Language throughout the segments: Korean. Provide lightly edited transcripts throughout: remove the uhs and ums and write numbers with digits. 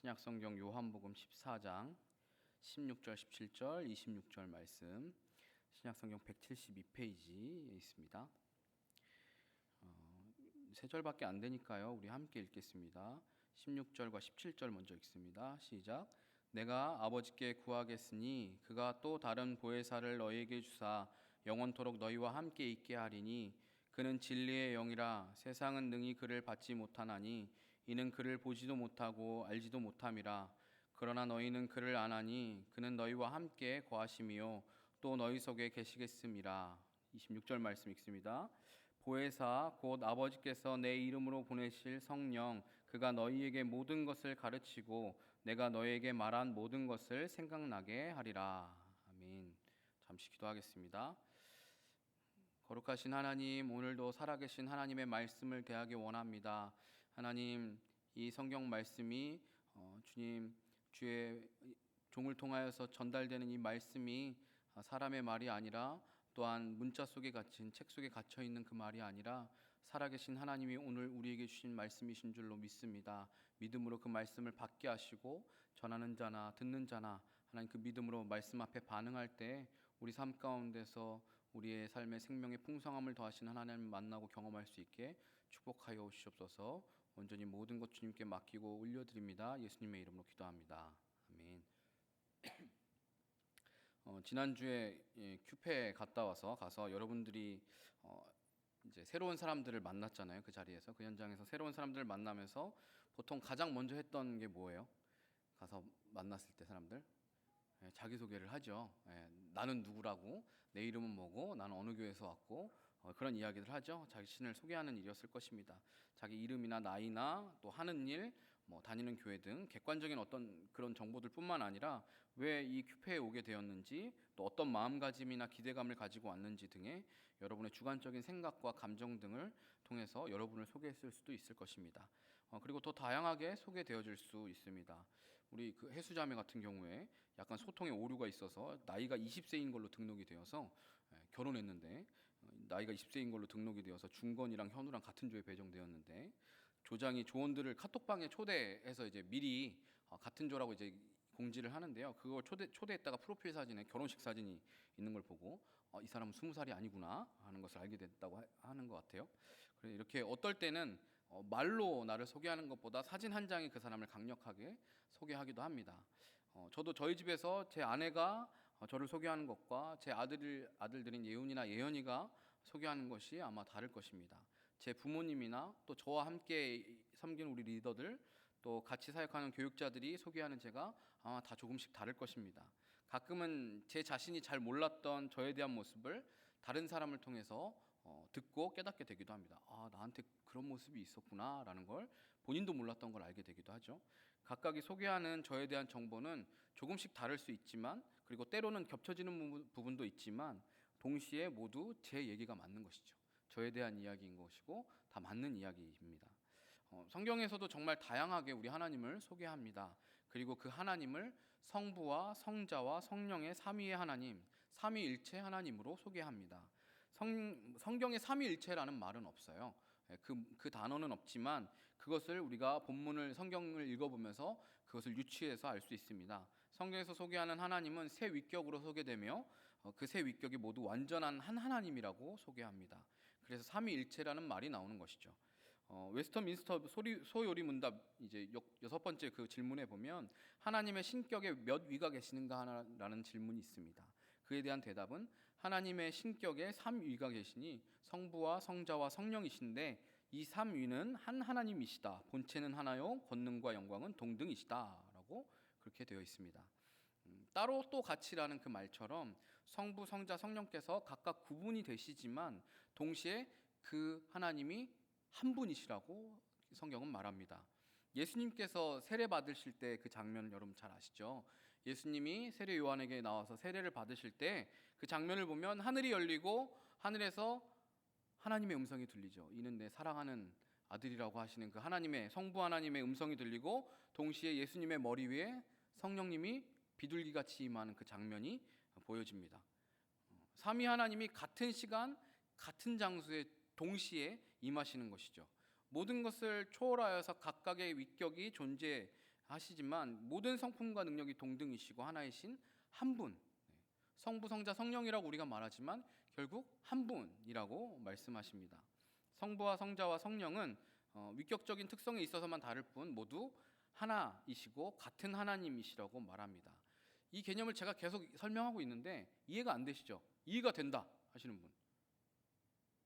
신약성경 요한복음 14장 16절, 17절, 26절 말씀, 신약성경 172페이지에 있습니다. 세 절밖에 안 되니까요. 우리 함께 읽겠습니다. 16절과 17절 먼저 읽습니다. 시작. 내가 아버지께 구하겠으니 그가 또 다른 보혜사를 너희에게 주사 영원토록 너희와 함께 있게 하리니 그는 진리의 영이라. 세상은 능히 그를 받지 못하나니 이는 그를 보지도 못하고 알지도 못함이라. 그러나 너희는 그를 아나니 그는 너희와 함께 거하심이요 또 너희 속에 계시겠음이라. 26절 말씀 읽습니다. 보혜사 곧 아버지께서 내 이름으로 보내실 성령 그가 너희에게 모든 것을 가르치고 내가 너희에게 말한 모든 것을 생각나게 하리라. 아멘. 잠시 기도하겠습니다. 거룩하신 하나님, 오늘도 살아계신 하나님의 말씀을 대하기 원합니다. 하나님, 이 성경 말씀이 주님 주의 종을 통하여서 전달되는 이 말씀이 사람의 말이 아니라 또한 문자 속에 갇힌 책 속에 갇혀 있는 그 말이 아니라 살아계신 하나님이 오늘 우리에게 주신 말씀이신 줄로 믿습니다. 믿음으로 그 말씀을 받게 하시고 전하는 자나 듣는 자나 하나님 그 믿음으로 말씀 앞에 반응할 때 우리 삶 가운데서 우리의 삶의 생명의 풍성함을 더하신 하나님을 만나고 경험할 수 있게 축복하여 주시옵소서. 온전히 모든 것 주님께 맡기고 올려드립니다. 예수님의 이름으로 기도합니다. 아멘. 지난주에 큐페 가서 여러분들이 이제 새로운 사람들을 만났잖아요. 그 자리에서 그 현장에서 새로운 사람들을 만나면서 보통 가장 먼저 했던 게 뭐예요? 가서 만났을 때 사람들 자기소개를 하죠. 나는 누구라고, 내 이름은 뭐고, 나는 어느 교회에서 왔고, 그런 이야기들 하죠. 자신을 소개하는 일이었을 것입니다. 자기 이름이나 나이나 또 하는 일, 다니는 교회 등 객관적인 어떤 그런 정보들뿐만 아니라 왜 이 큐페에 오게 되었는지, 또 어떤 마음가짐이나 기대감을 가지고 왔는지 등의 여러분의 주관적인 생각과 감정 등을 통해서 여러분을 소개했을 수도 있을 것입니다. 그리고 더 다양하게 소개되어질 수 있습니다. 우리 그 해수자매 같은 경우에 약간 소통에 오류가 있어서 나이가 20세인 걸로 등록이 되어서 결혼했는데 나이가 20세인 걸로 등록이 되어서 중건이랑 현우랑 같은 조에 배정되었는데 조장이 조원들을 카톡방에 초대해서 이제 미리 같은 조라고 이제 공지를 하는데요. 그걸 초대했다가 프로필 사진에 결혼식 사진이 있는 걸 보고 이 사람은 20살이 아니구나 하는 것을 알게 됐다고 하는 것 같아요. 그래서 이렇게 어떨 때는 말로 나를 소개하는 것보다 사진 한 장이 그 사람을 강력하게 소개하기도 합니다. 저도 저희 집에서 제 아내가 저를 소개하는 것과 제 아들들인 예훈이나 예연이가 소개하는 것이 아마 다를 것입니다. 제 부모님이나 또 저와 함께 섬기는 우리 리더들 또 같이 사역하는 교육자들이 소개하는 제가 아마 다 조금씩 다를 것입니다. 가끔은 제 자신이 잘 몰랐던 저에 대한 모습을 다른 사람을 통해서 듣고 깨닫게 되기도 합니다. 나한테 그런 모습이 있었구나 라는 걸 본인도 몰랐던 걸 알게 되기도 하죠. 각각이 소개하는 저에 대한 정보는 조금씩 다를 수 있지만 그리고 때로는 겹쳐지는 부분도 있지만 동시에 모두 제 얘기가 맞는 것이죠. 저에 대한 이야기인 것이고 다 맞는 이야기입니다. 성경에서도 정말 다양하게 우리 하나님을 소개합니다. 그리고 그 하나님을 성부와 성자와 성령의 삼위의 하나님, 삼위일체 하나님으로 소개합니다. 성경에 삼위일체라는 말은 없어요. 그 단어는 없지만 그것을 우리가 본문을 성경을 읽어보면서 그것을 유추해서 알 수 있습니다. 성경에서 소개하는 하나님은 세 위격으로 소개되며 그 세 위격이 모두 완전한 한 하나님이라고 소개합니다. 그래서 삼위일체라는 말이 나오는 것이죠. 웨스터민스터 소요리 문답 이제 6번째 그 질문에 보면 하나님의 신격에 몇 위가 계시는가라는 질문이 있습니다. 그에 대한 대답은 하나님의 신격에 3위가 계시니 성부와 성자와 성령이신데 이 3위는 한 하나님이시다. 본체는 하나요 권능과 영광은 동등이시다라고 그렇게 되어 있습니다. 따로 또 같이라는 그 말처럼 성부, 성자, 성령께서 각각 구분이 되시지만 동시에 그 하나님이 한 분이시라고 성경은 말합니다. 예수님께서 세례 받으실 때 그 장면을 여러분 잘 아시죠? 예수님이 세례 요한에게 나와서 세례를 받으실 때 그 장면을 보면 하늘이 열리고 하늘에서 하나님의 음성이 들리죠. 이는 내 사랑하는 아들이라고 하시는 그 하나님의 성부 하나님의 음성이 들리고 동시에 예수님의 머리 위에 성령님이 비둘기같이 임하는 그 장면이 보여집니다. 삼위 하나님이 같은 시간 같은 장소에 동시에 임하시는 것이죠. 모든 것을 초월하여서 각각의 위격이 존재하는 하시지만 모든 성품과 능력이 동등이시고 하나이신 한 분, 성부, 성자, 성령이라고 우리가 말하지만 결국 한 분이라고 말씀하십니다. 성부와 성자와 성령은 위격적인 특성에 있어서만 다를 뿐 모두 하나이시고 같은 하나님이시라고 말합니다. 이 개념을 제가 계속 설명하고 있는데 이해가 안 되시죠? 이해가 된다 하시는 분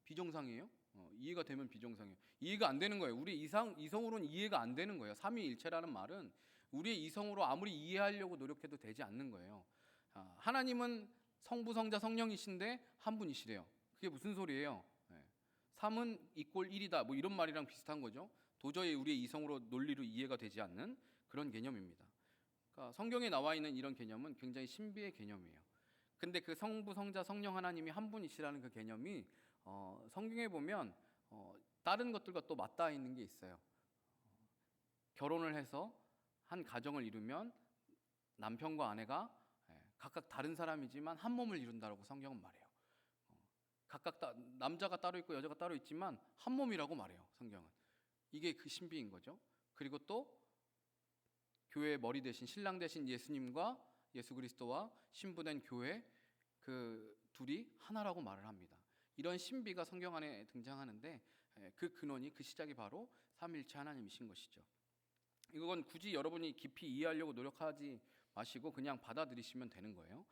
비정상이에요? 이해가 되면 비정상이에요. 이해가 안 되는 거예요. 우리 이성으로는 이해가 안 되는 거예요. 삼위일체라는 말은 우리의 이성으로 아무리 이해하려고 노력해도 되지 않는 거예요. 하나님은 성부, 성자, 성령이신데 한 분이시래요. 그게 무슨 소리예요? 3은 이꼴 1이다 뭐 이런 말이랑 비슷한 거죠. 도저히 우리의 이성으로 논리로 이해가 되지 않는 그런 개념입니다. 그러니까 성경에 나와 있는 이런 개념은 굉장히 신비의 개념이에요. 근데 그 성부, 성자, 성령 하나님이 한 분이시라는 그 개념이 성경에 보면 다른 것들과 또 맞닿아 있는 게 있어요. 결혼을 해서 한 가정을 이루면 남편과 아내가 각각 다른 사람이지만 한 몸을 이룬다라고 성경은 말해요. 각각 남자가 따로 있고 여자가 따로 있지만 한 몸이라고 말해요. 성경은. 이게 그 신비인 거죠. 그리고 또 교회의 머리 대신 신랑 대신 예수님과 예수 그리스도와 신부된 교회 그 둘이 하나라고 말을 합니다. 이런 신비가 성경 안에 등장하는데 그 근원이 그 시작이 바로 삼위일체 하나님이신 것이죠. 이건 굳이 여러분이 깊이 이해하려고 노력하지 마시고 그냥 받아들이시면 되는 거예요.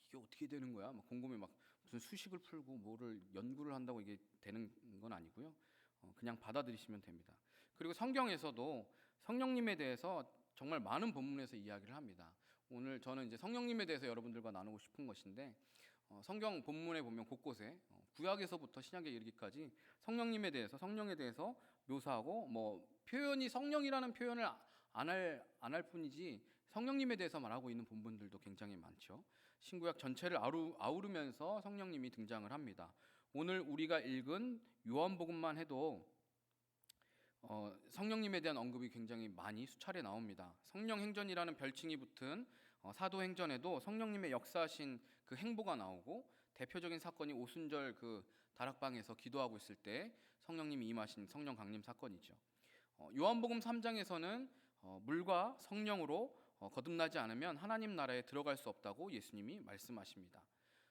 이게 어떻게 되는 거야? 막 궁금해 막 무슨 수식을 풀고 뭐를 연구를 한다고 이게 되는 건 아니고요. 그냥 받아들이시면 됩니다. 그리고 성경에서도 성령님에 대해서 정말 많은 본문에서 이야기를 합니다. 오늘 저는 이제 성령님에 대해서 여러분들과 나누고 싶은 것인데 성경 본문에 보면 곳곳에 구약에서부터 신약에 이르기까지 성령님에 대해서 성령에 대해서 묘사하고 뭐 표현이 성령이라는 표현을 안 할 뿐이지 성령님에 대해서 말하고 있는 본문들도 굉장히 많죠. 신구약 전체를 아우르면서 성령님이 등장을 합니다. 오늘 우리가 읽은 요한복음만 해도 성령님에 대한 언급이 굉장히 많이 수차례 나옵니다. 성령행전이라는 별칭이 붙은 사도행전에도 성령님의 역사하신 그 행보가 나오고 대표적인 사건이 오순절 그 다락방에서 기도하고 있을 때 성령님이 임하신 성령 강림 사건이죠. 요한복음 3장에서는 물과 성령으로 거듭나지 않으면 하나님 나라에 들어갈 수 없다고 예수님이 말씀하십니다.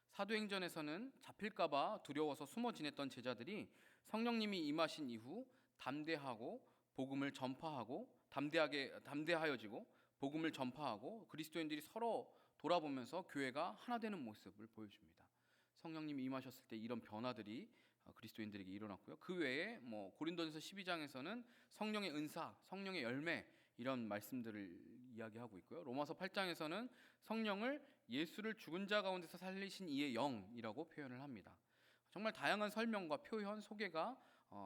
사도행전에서는 잡힐까봐 두려워서 숨어 지냈던 제자들이 성령님이 임하신 이후 담대하고 복음을 전파하고 담대하여지고 복음을 전파하고 그리스도인들이 서로 돌아보면서 교회가 하나 되는 모습을 보여줍니다. 성령님이 임하셨을 때 이런 변화들이 그리스도인들에게 일어났고요. 그 외에 뭐 고린도전서 12장에서는 성령의 은사, 성령의 열매 이런 말씀들을 이야기하고 있고요. 로마서 8장에서는 성령을 예수를 죽은 자 가운데서 살리신 이의 영이라고 표현을 합니다. 정말 다양한 설명과 표현, 소개가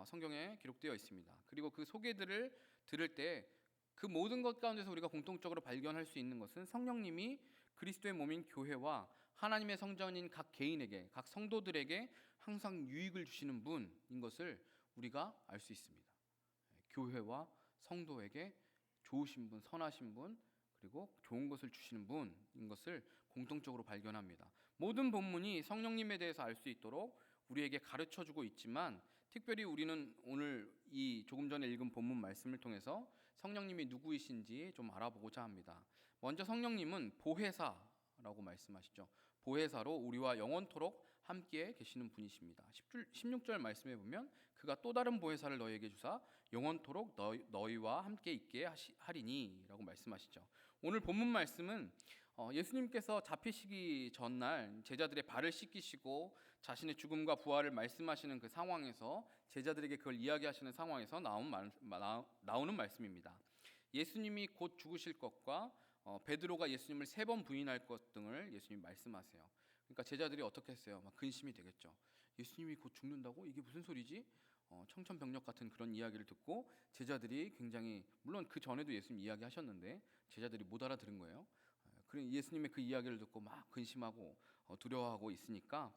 성경에 기록되어 있습니다. 그리고 그 소개들을 들을 때 그 모든 것 가운데서 우리가 공통적으로 발견할 수 있는 것은 성령님이 그리스도의 몸인 교회와 하나님의 성전인 각 개인에게, 각 성도들에게 항상 유익을 주시는 분인 것을 우리가 알 수 있습니다. 교회와 성도에게 좋으신 분, 선하신 분, 그리고 좋은 것을 주시는 분인 것을 공통적으로 발견합니다. 모든 본문이 성령님에 대해서 알 수 있도록 우리에게 가르쳐주고 있지만 특별히 우리는 오늘 이 조금 전에 읽은 본문 말씀을 통해서 성령님이 누구이신지 좀 알아보고자 합니다. 먼저 성령님은 보혜사라고 말씀하시죠. 보혜사로 우리와 영원토록 함께 계시는 분이십니다. 16절 말씀에 보면 그가 또 다른 보혜사를 너희에게 주사 영원토록 너희와 함께 있게 하리니 라고 말씀하시죠. 오늘 본문 말씀은 예수님께서 잡히시기 전날 제자들의 발을 씻기시고 자신의 죽음과 부활을 말씀하시는 그 상황에서 제자들에게 그걸 이야기하시는 상황에서 나오는 말씀입니다. 예수님이 곧 죽으실 것과 베드로가 예수님을 3번 부인할 것 등을 예수님이 말씀하세요. 그러니까 제자들이 어떻게 했어요? 막 근심이 되겠죠. 예수님이 곧 죽는다고? 이게 무슨 소리지? 청천벽력 같은 그런 이야기를 듣고 제자들이 굉장히 물론 그 전에도 예수님 이야기하셨는데 제자들이 못 알아들은 거예요. 그런 예수님의 그 이야기를 듣고 막 근심하고 두려워하고 있으니까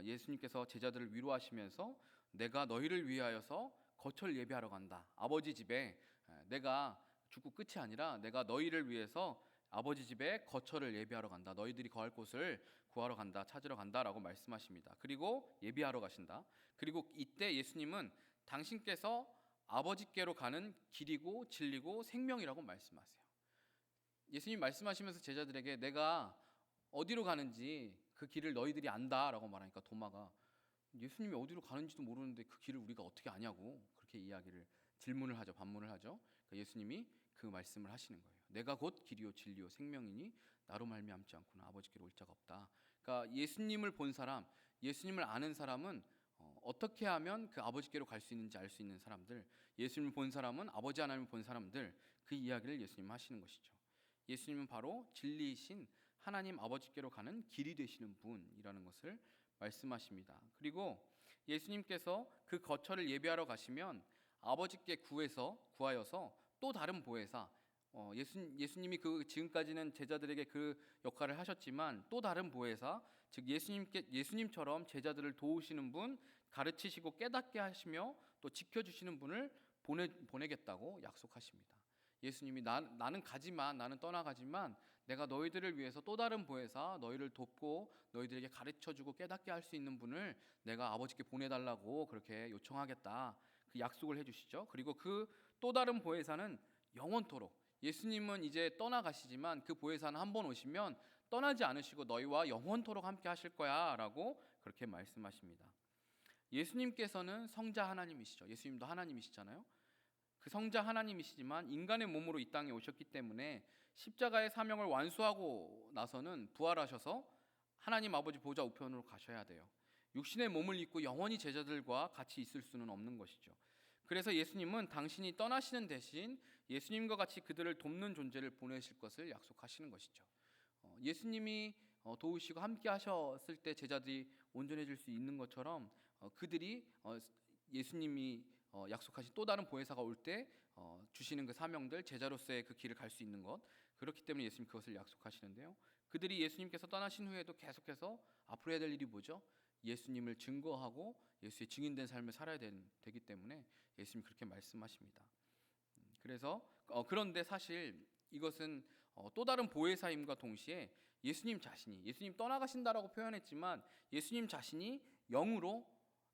예수님께서 제자들을 위로하시면서 내가 너희를 위하여서 거처를 예비하러 간다. 아버지 집에 내가 죽고 끝이 아니라 내가 너희를 위해서 아버지 집에 거처를 예비하러 간다. 너희들이 거할 곳을 구하러 간다. 찾으러 간다라고 말씀하십니다. 그리고 예비하러 가신다. 그리고 이때 예수님은 당신께서 아버지께로 가는 길이고 진리고 생명이라고 말씀하세요. 예수님 말씀하시면서 제자들에게 내가 어디로 가는지 그 길을 너희들이 안다라고 말하니까 도마가 예수님이 어디로 가는지도 모르는데 그 길을 우리가 어떻게 아냐고 그렇게 질문을 하죠. 반문을 하죠. 그러니까 예수님이 그 말씀을 하시는 거예요. 내가 곧 길이요 진리요 생명이니 나로 말미암지 않고는 아버지께로 올 자가 없다. 그러니까 예수님을 본 사람, 예수님을 아는 사람은 어떻게 하면 그 아버지께로 갈 수 있는지 알 수 있는 사람들, 예수님을 본 사람은 아버지 하나님을 본 사람들, 그 이야기를 예수님 하시는 것이죠. 예수님은 바로 진리이신 하나님 아버지께로 가는 길이 되시는 분이라는 것을 말씀하십니다. 그리고 예수님께서 그 거처를 예비하러 가시면 아버지께 구하여서 또 다른 보혜사, 예수님이 그 지금까지는 제자들에게 그 역할을 하셨지만 또 다른 보혜사, 즉 예수님처럼 제자들을 도우시는 분, 가르치시고 깨닫게 하시며 또 지켜주시는 분을 보내겠다고 약속하십니다. 예수님이 나는 가지만, 나는 떠나가지만 내가 너희들을 위해서 또 다른 보혜사, 너희를 돕고 너희들에게 가르쳐주고 깨닫게 할 수 있는 분을 내가 아버지께 보내달라고 그렇게 요청하겠다, 그 약속을 해주시죠. 그리고 그 또 다른 보혜사는 영원토록, 예수님은 이제 떠나가시지만 그 보혜사는 한 번 오시면 떠나지 않으시고 너희와 영원토록 함께 하실 거야 라고 그렇게 말씀하십니다. 예수님께서는 성자 하나님이시죠. 예수님도 하나님이시잖아요. 그 성자 하나님이시지만 인간의 몸으로 이 땅에 오셨기 때문에 십자가의 사명을 완수하고 나서는 부활하셔서 하나님 아버지 보좌 우편으로 가셔야 돼요. 육신의 몸을 입고 영원히 제자들과 같이 있을 수는 없는 것이죠. 그래서 예수님은 당신이 떠나시는 대신 예수님과 같이 그들을 돕는 존재를 보내실 것을 약속하시는 것이죠. 예수님이 도우시고 함께 하셨을 때 제자들이 온전해질 수 있는 것처럼 그들이 예수님이 약속하신 또 다른 보혜사가 올 때 주시는 그 사명들, 제자로서의 그 길을 갈 수 있는 것, 그렇기 때문에 예수님 그것을 약속하시는데요. 그들이 예수님께서 떠나신 후에도 계속해서 앞으로 해야 될 일이 뭐죠? 예수님을 증거하고 예수의 증인된 삶을 살아야 되기 때문에 예수님 그렇게 말씀하십니다. 그래서 그런데 사실 이것은 또 다른 보혜사임과 동시에 예수님 떠나가신다라고 표현했지만 예수님 자신이 영으로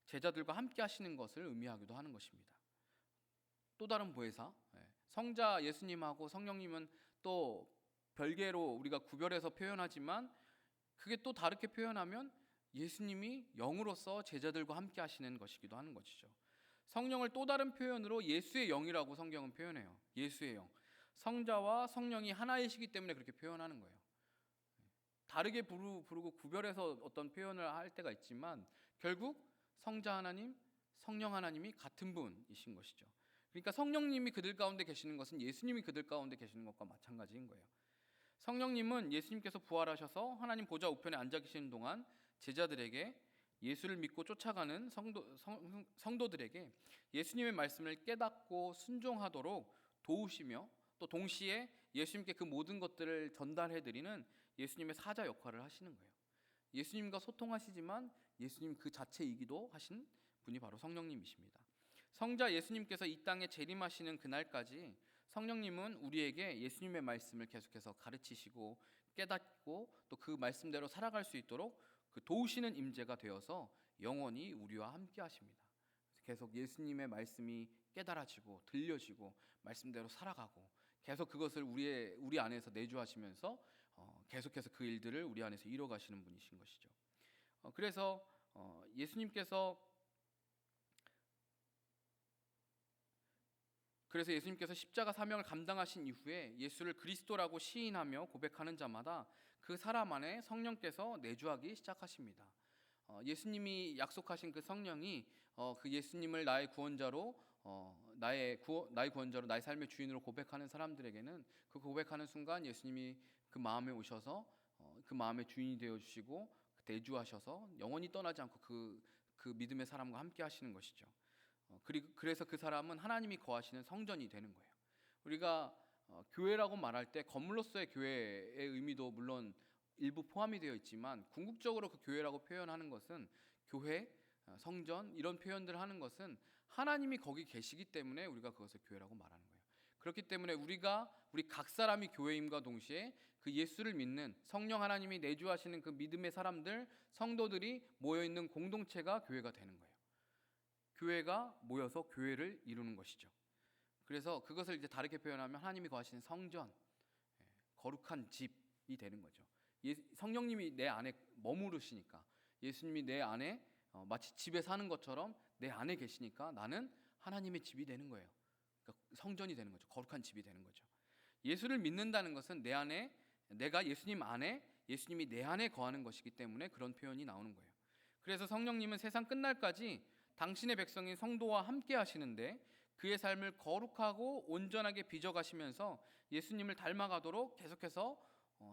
제자들과 함께 하시는 것을 의미하기도 하는 것입니다. 또 다른 보혜사, 성자 예수님하고 성령님은 또 별개로 우리가 구별해서 표현하지만 그게 또 다르게 표현하면 예수님이 영으로서 제자들과 함께 하시는 것이기도 하는 것이죠. 성령을 또 다른 표현으로 예수의 영이라고 성경은 표현해요. 예수의 영. 성자와 성령이 하나이시기 때문에 그렇게 표현하는 거예요. 다르게 부르고 구별해서 어떤 표현을 할 때가 있지만 결국 성자 하나님, 성령 하나님이 같은 분이신 것이죠. 그러니까 성령님이 그들 가운데 계시는 것은 예수님이 그들 가운데 계시는 것과 마찬가지인 거예요. 성령님은 예수님께서 부활하셔서 하나님 보좌 우편에 앉아 계시는 동안 제자들에게, 예수를 믿고 쫓아가는 성도들에게 예수님의 말씀을 깨닫고 순종하도록 도우시며 또 동시에 예수님께 그 모든 것들을 전달해드리는 예수님의 사자 역할을 하시는 거예요. 예수님과 소통하시지만 예수님 그 자체이기도 하신 분이 바로 성령님이십니다. 성자 예수님께서 이 땅에 재림하시는 그날까지 성령님은 우리에게 예수님의 말씀을 계속해서 가르치시고 깨닫고 또 그 말씀대로 살아갈 수 있도록 그 도우시는 임재가 되어서 영원히 우리와 함께 하십니다. 계속 예수님의 말씀이 깨달아지고 들려지고 말씀대로 살아가고 계속 그것을 우리 안에서 내주하시면서 계속해서 그 일들을 우리 안에서 이뤄가시는 분이신 것이죠. 그래서 예수님께서 십자가 사명을 감당하신 이후에 예수를 그리스도라고 시인하며 고백하는 자마다 그 사람 안에 성령께서 내주하기 시작하십니다. 예수님이 약속하신 그 성령이 그 예수님을 나의 구원자로 나의 구원자로 나의 삶의 주인으로 고백하는 사람들에게는 그 고백하는 순간 예수님이 그 마음에 오셔서 그 마음의 주인이 되어 주시고 내주하셔서 영원히 떠나지 않고 그 믿음의 사람과 함께 하시는 것이죠. 그래서 그 사람은 하나님이 거하시는 성전이 되는 거예요. 우리가 교회라고 말할 때 건물로서의 교회의 의미도 물론 일부 포함이 되어 있지만 궁극적으로 그 교회라고 표현하는 것은 교회, 성전 이런 표현들을 하는 것은 하나님이 거기 계시기 때문에 우리가 그것을 교회라고 말하는 거예요. 그렇기 때문에 우리 각 사람이 교회임과 동시에 그 예수를 믿는 성령 하나님이 내주하시는 그 믿음의 사람들, 성도들이 모여 있는 공동체가 교회가 되는 거예요. 교회가 모여서 교회를 이루는 것이죠. 그래서 그것을 이제 다르게 표현하면 하나님이 거하시는 성전, 거룩한 집이 되는 거죠. 성령님이 내 안에 머무르시니까, 예수님이 내 안에 마치 집에 사는 것처럼 내 안에 계시니까 나는 하나님의 집이 되는 거예요. 그러니까 성전이 되는 거죠. 거룩한 집이 되는 거죠. 예수를 믿는다는 것은 내 안에, 내가 예수님 안에, 예수님이 내 안에 거하는 것이기 때문에 그런 표현이 나오는 거예요. 그래서 성령님은 세상 끝날까지 당신의 백성인 성도와 함께 하시는데, 그의 삶을 거룩하고 온전하게 빚어가시면서 예수님을 닮아가도록 계속해서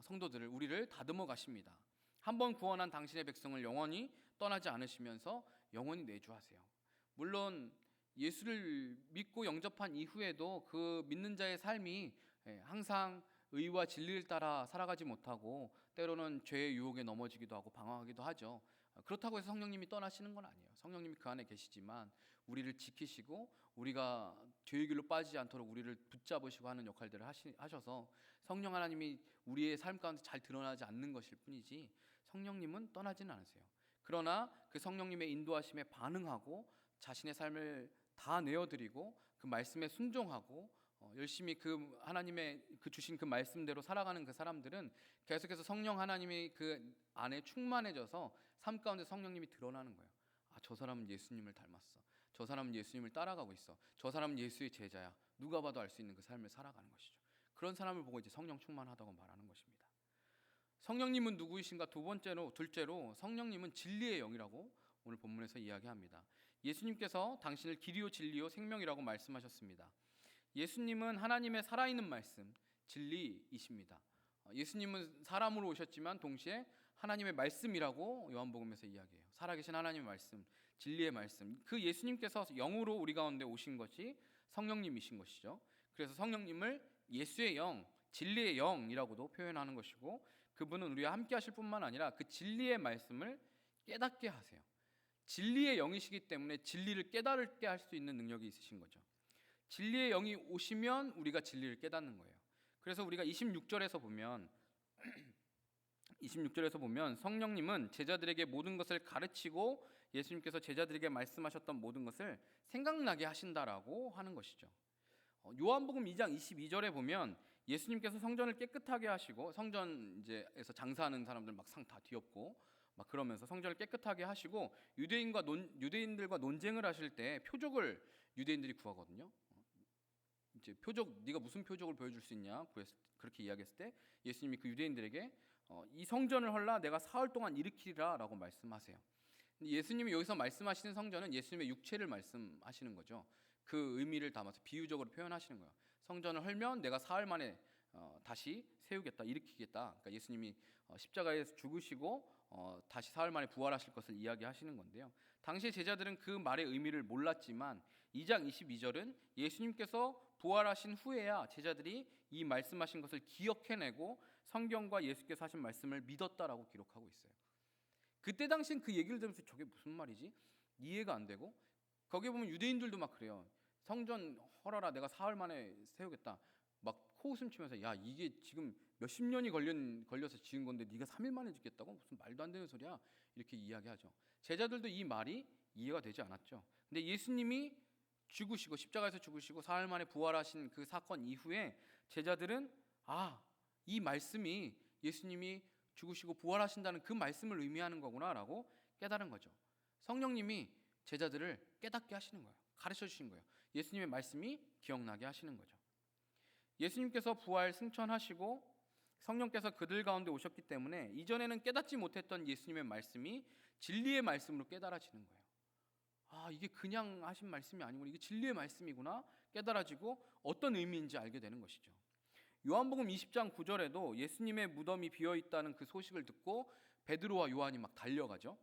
성도들을, 우리를 다듬어 가십니다. 한번 구원한 당신의 백성을 영원히 떠나지 않으시면서 영원히 내주하세요. 물론 예수를 믿고 영접한 이후에도 그 믿는 자의 삶이 항상 의와 진리를 따라 살아가지 못하고 때로는 죄의 유혹에 넘어지기도 하고 방황하기도 하죠. 그렇다고 해서 성령님이 떠나시는 건 아니에요. 성령님이 그 안에 계시지만 우리를 지키시고 우리가 죄의 길로 빠지지 않도록 우리를 붙잡으시고 하는 역할들을 하셔서 성령 하나님이 우리의 삶 가운데 잘 드러나지 않는 것일 뿐이지 성령님은 떠나지는 않으세요. 그러나 그 성령님의 인도하심에 반응하고 자신의 삶을 다 내어드리고 그 말씀에 순종하고 열심히 그 하나님의 그 주신 그 말씀대로 살아가는 그 사람들은 계속해서 성령 하나님이 그 안에 충만해져서 삶 가운데 성령님이 드러나는 거예요. 아, 저 사람은 예수님을 닮았어. 저 사람은 예수님을 따라가고 있어. 저 사람은 예수의 제자야. 누가 봐도 알 수 있는 그 삶을 살아가는 것이죠. 그런 사람을 보고 이제 성령 충만하다고 말하는 것입니다. 성령님은 누구이신가? 둘째로 성령님은 진리의 영이라고 오늘 본문에서 이야기합니다. 예수님께서 당신을 길이요 진리요 생명이라고 말씀하셨습니다. 예수님은 하나님의 살아있는 말씀, 진리이십니다. 예수님은 사람으로 오셨지만 동시에 하나님의 말씀이라고 요한복음에서 이야기해요. 살아계신 하나님의 말씀, 진리의 말씀. 그 예수님께서 영으로 우리 가운데 오신 것이 성령님이신 것이죠. 그래서 성령님을 예수의 영, 진리의 영이라고도 표현하는 것이고, 그분은 우리와 함께 하실 뿐만 아니라 그 진리의 말씀을 깨닫게 하세요. 진리의 영이시기 때문에 진리를 깨달게 할 수 있는 능력이 있으신 거죠. 진리의 영이 오시면 우리가 진리를 깨닫는 거예요. 그래서 우리가 26절에서 보면 성령님은 제자들에게 모든 것을 가르치고 예수님께서 제자들에게 말씀하셨던 모든 것을 생각나게 하신다라고 하는 것이죠. 요한복음 2장 22절에 보면 예수님께서 성전을 깨끗하게 하시고, 성전에서 장사하는 사람들 막 상 다 뒤엎고 막 그러면서 성전을 깨끗하게 하시고 유대인들과 논쟁을 하실 때 표적을 유대인들이 구하거든요. 이제 표적, 네가 무슨 표적을 보여줄 수 있냐? 그렇게 이야기했을 때 예수님이 그 유대인들에게 이 성전을 헐라 내가 사흘 동안 일으키리라라고 말씀하세요. 예수님이 여기서 말씀하시는 성전은 예수님의 육체를 말씀하시는 거죠. 그 의미를 담아서 비유적으로 표현하시는 거예요. 성전을 헐면 내가 사흘 만에 다시 세우겠다, 일으키겠다. 그러니까 예수님이 십자가에서 죽으시고 다시 사흘 만에 부활하실 것을 이야기하시는 건데요. 당시 제자들은 그 말의 의미를 몰랐지만 2장 22절은 예수님께서 부활하신 후에야 제자들이 이 말씀하신 것을 기억해내고 성경과 예수께서 하신 말씀을 믿었다라고 기록하고 있어요. 그때 당시엔 그 얘기를 들으면서 저게 무슨 말이지? 이해가 안 되고, 거기에 보면 유대인들도 막 그래요. 성전 헐어라, 내가 사흘 만에 세우겠다. 막 코웃음 치면서 야, 이게 지금 몇십 년이 걸려서 지은 건데 네가 3일 만에 짓겠다고? 무슨 말도 안 되는 소리야. 이렇게 이야기하죠. 제자들도 이 말이 이해가 되지 않았죠. 근데 예수님이 죽으시고 십자가에서 죽으시고 사흘 만에 부활하신 그 사건 이후에 제자들은 이 말씀이 예수님이 죽으시고 부활하신다는 그 말씀을 의미하는 거구나라고 깨달은 거죠. 성령님이 제자들을 깨닫게 하시는 거예요. 가르쳐 주신 거예요. 예수님의 말씀이 기억나게 하시는 거죠. 예수님께서 부활 승천하시고 성령께서 그들 가운데 오셨기 때문에 이전에는 깨닫지 못했던 예수님의 말씀이 진리의 말씀으로 깨달아지는 거예요. 이게 그냥 하신 말씀이 아니고 이게 진리의 말씀이구나 깨달아지고 어떤 의미인지 알게 되는 것이죠. 요한복음 20장 9절에도 예수님의 무덤이 비어 있다는 그 소식을 듣고 베드로와 요한이 막 달려가죠.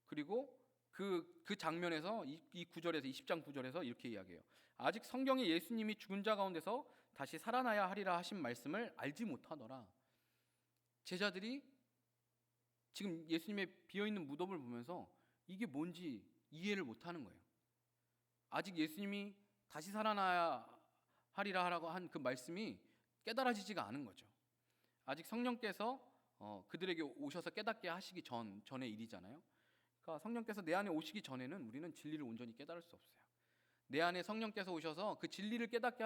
그리고 그 장면에서 이 9절에서 20장 9절에서 이렇게 이야기해요. 아직 성경에 예수님이 죽은 자 가운데서 다시 살아나야 하리라 하신 말씀을 알지 못하더라. 제자들이 지금 예수님의 비어 있는 무덤을 보면서 이게 뭔지 이해를 못하는 거예요. 아직 예수님이 다시 살아나야 하리라 하라고 한 그 말씀이 깨달아지지가 않은 거죠. 아직 성령께서 그들에게 오셔서 깨닫게 하시기 전의 일이잖아요. 그러니까 성령께서 내 안에 오시기 전에는 우리는 진리를 온전히 깨달을 수 없어요. 내 안에 성령께서 오셔서 그 진리를 깨닫게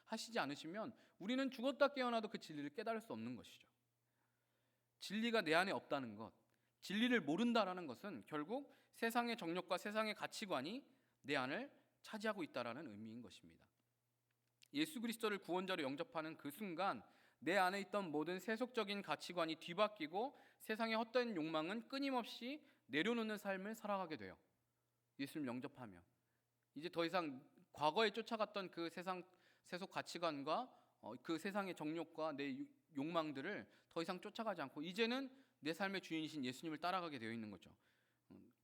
하시지 않으시면 우리는 죽었다 깨어나도 그 진리를 깨달을 수 없는 것이죠. 진리가 내 안에 없다는 것, 진리를 모른다라는 것은 결국 세상의 정욕과 세상의 가치관이 내 안을 차지하고 있다라는 의미인 것입니다. 예수 그리스도를 구원자로 영접하는 그 순간 내 안에 있던 모든 세속적인 가치관이 뒤바뀌고 세상의 헛된 욕망은 끊임없이 내려놓는 삶을 살아가게 돼요. 예수를 영접하면 이제 더 이상 과거에 쫓아갔던 그 세속 가치관과 그 세상의 정욕과 내 욕망들을 더 이상 쫓아가지 않고 이제는 내 삶의 주인이신 예수님을 따라가게 되어 있는 거죠.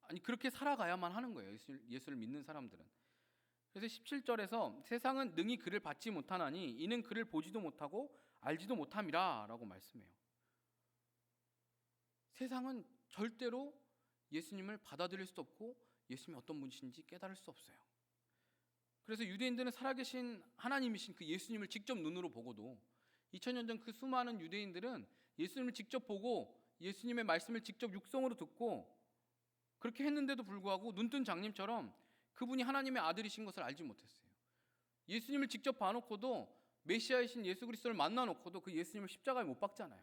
아니 그렇게 살아가야만 하는 거예요. 예수를 믿는 사람들은. 그래서 17절에서 세상은 능히 그를 받지 못하나니 이는 그를 보지도 못하고 알지도 못함이라 라고 말씀해요. 세상은 절대로 예수님을 받아들일 수 없고 예수님이 어떤 분이신지 깨달을 수 없어요. 그래서 유대인들은 살아계신 하나님이신 그 예수님을 직접 눈으로 보고도 2000년 전 그 수많은 유대인들은 예수님을 직접 보고 예수님의 말씀을 직접 육성으로 듣고 그렇게 했는데도 불구하고 눈뜬 장님처럼 그분이 하나님의 아들이신 것을 알지 못했어요. 예수님을 직접 봐놓고도 메시아이신 예수 그리스도를 만나놓고도 그 예수님을 십자가에 못 박잖아요.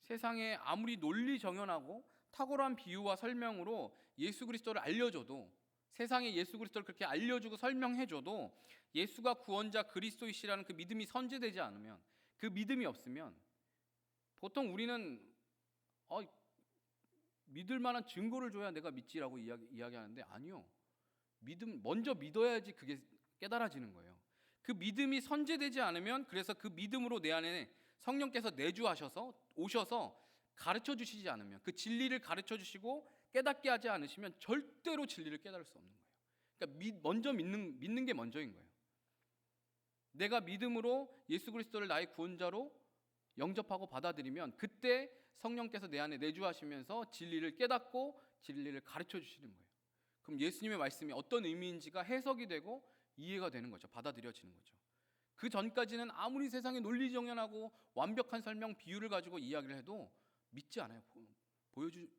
세상에 아무리 논리 정연하고 탁월한 비유와 설명으로 예수 그리스도를 알려줘도 세상에 예수 그리스도를 그렇게 알려주고 설명해줘도 예수가 구원자 그리스도이시라는 그 믿음이 선제되지 않으면 그 믿음이 없으면 보통 우리는 믿을 만한 증거를 줘야 내가 믿지라고 이야기하는데 아니요. 먼저 믿어야지 그게 깨달아지는 거예요. 그 믿음이 선제되지 않으면 그래서 그 믿음으로 내 안에 성령께서 내주하셔서 오셔서 가르쳐 주시지 않으면 그 진리를 가르쳐 주시고 깨닫게 하지 않으시면 절대로 진리를 깨달을 수 없는 거예요. 그러니까 먼저 믿는 게 먼저인 거예요. 내가 믿음으로 예수 그리스도를 나의 구원자로 영접하고 받아들이면 그때 성령께서 내 안에 내주하시면서 진리를 깨닫고 진리를 가르쳐 주시는 거예요. 그럼 예수님의 말씀이 어떤 의미인지가 해석이 되고 이해가 되는 거죠. 받아들여지는 거죠. 그 전까지는 아무리 세상에 논리정연하고 완벽한 설명, 비유를 가지고 이야기를 해도 믿지 않아요.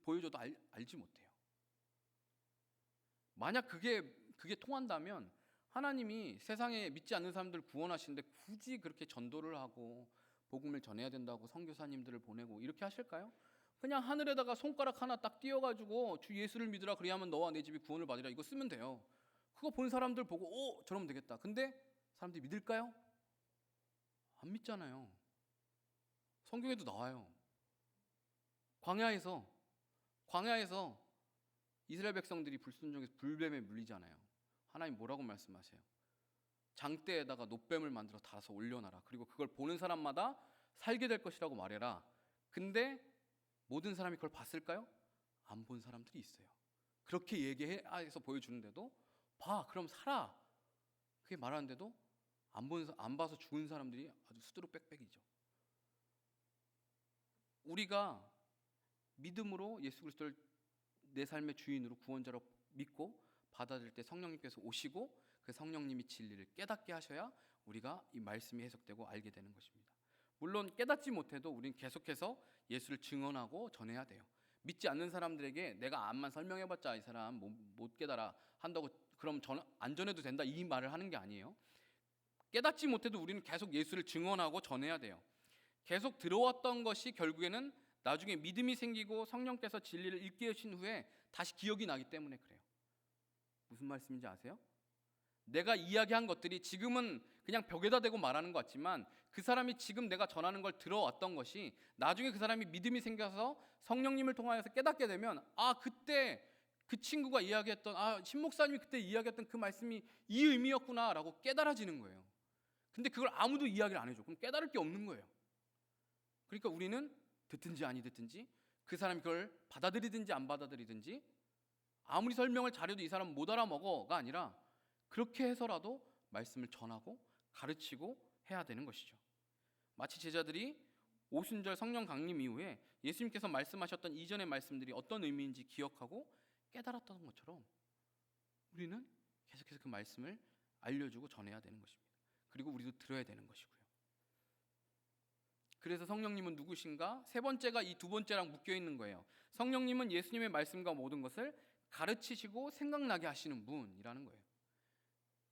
보여줘도 알지 못해요. 만약 그게 통한다면 하나님이 세상에 믿지 않는 사람들 구원하시는데 굳이 그렇게 전도를 하고 복음을 전해야 된다고 선교사님들을 보내고 이렇게 하실까요? 그냥 하늘에다가 손가락 하나 딱 띄워가지고 주 예수를 믿으라 그리하면 너와 내 집이 구원을 받으라 이거 쓰면 돼요. 그거 본 사람들 보고 저러면 되겠다. 근데 사람들이 믿을까요? 안 믿잖아요. 성경에도 나와요. 광야에서 이스라엘 백성들이 불순종해서 불뱀에 물리잖아요. 하나님 뭐라고 말씀하세요? 장대에다가 놋뱀을 만들어 달아서 올려놔라. 그리고 그걸 보는 사람마다 살게 될 것이라고 말해라. 근데 모든 사람이 그걸 봤을까요? 안 본 사람들이 있어요. 그렇게 얘기해서 보여주는데도 봐 그럼 살아. 그게 말하는데도 안 봐서 죽은 사람들이 아주 수두룩 빽빽이죠. 우리가 믿음으로 예수 그리스도를 내 삶의 주인으로 구원자로 믿고 받아들일 때 성령님께서 오시고 그 성령님이 진리를 깨닫게 하셔야 우리가 이 말씀이 해석되고 알게 되는 것입니다. 물론 깨닫지 못해도 우리는 계속해서 예수를 증언하고 전해야 돼요. 믿지 않는 사람들에게 내가 암만 설명해봤자 이 사람 못 깨달아 한다고 그럼 안 전해도 된다 이 말을 하는 게 아니에요. 깨닫지 못해도 우리는 계속 예수를 증언하고 전해야 돼요. 계속 들어왔던 것이 결국에는 나중에 믿음이 생기고 성령께서 진리를 읽게 하신 후에 다시 기억이 나기 때문에 그래요. 무슨 말씀인지 아세요? 내가 이야기한 것들이 지금은 그냥 벽에다 대고 말하는 것 같지만 그 사람이 지금 내가 전하는 걸 들어왔던 것이 나중에 그 사람이 믿음이 생겨서 성령님을 통하여서 깨닫게 되면 그때 그 친구가 이야기했던 신 목사님이 그때 이야기했던 그 말씀이 이 의미였구나라고 깨달아지는 거예요. 근데 그걸 아무도 이야기를 안 해줘. 그럼 깨달을 게 없는 거예요. 그러니까 우리는 듣든지 아니 듣든지 그 사람이 그걸 받아들이든지 안 받아들이든지 아무리 설명을 잘해도 이 사람은 못 알아먹어가 아니라 그렇게 해서라도 말씀을 전하고 가르치고 해야 되는 것이죠. 마치 제자들이 오순절 성령 강림 이후에 예수님께서 말씀하셨던 이전의 말씀들이 어떤 의미인지 기억하고 깨달았던 것처럼 우리는 계속해서 그 말씀을 알려주고 전해야 되는 것입니다. 그리고 우리도 들어야 되는 것이고요. 그래서 성령님은 누구신가? 세 번째가 이 두 번째랑 묶여 있는 거예요. 성령님은 예수님의 말씀과 모든 것을 가르치시고 생각나게 하시는 분이라는 거예요.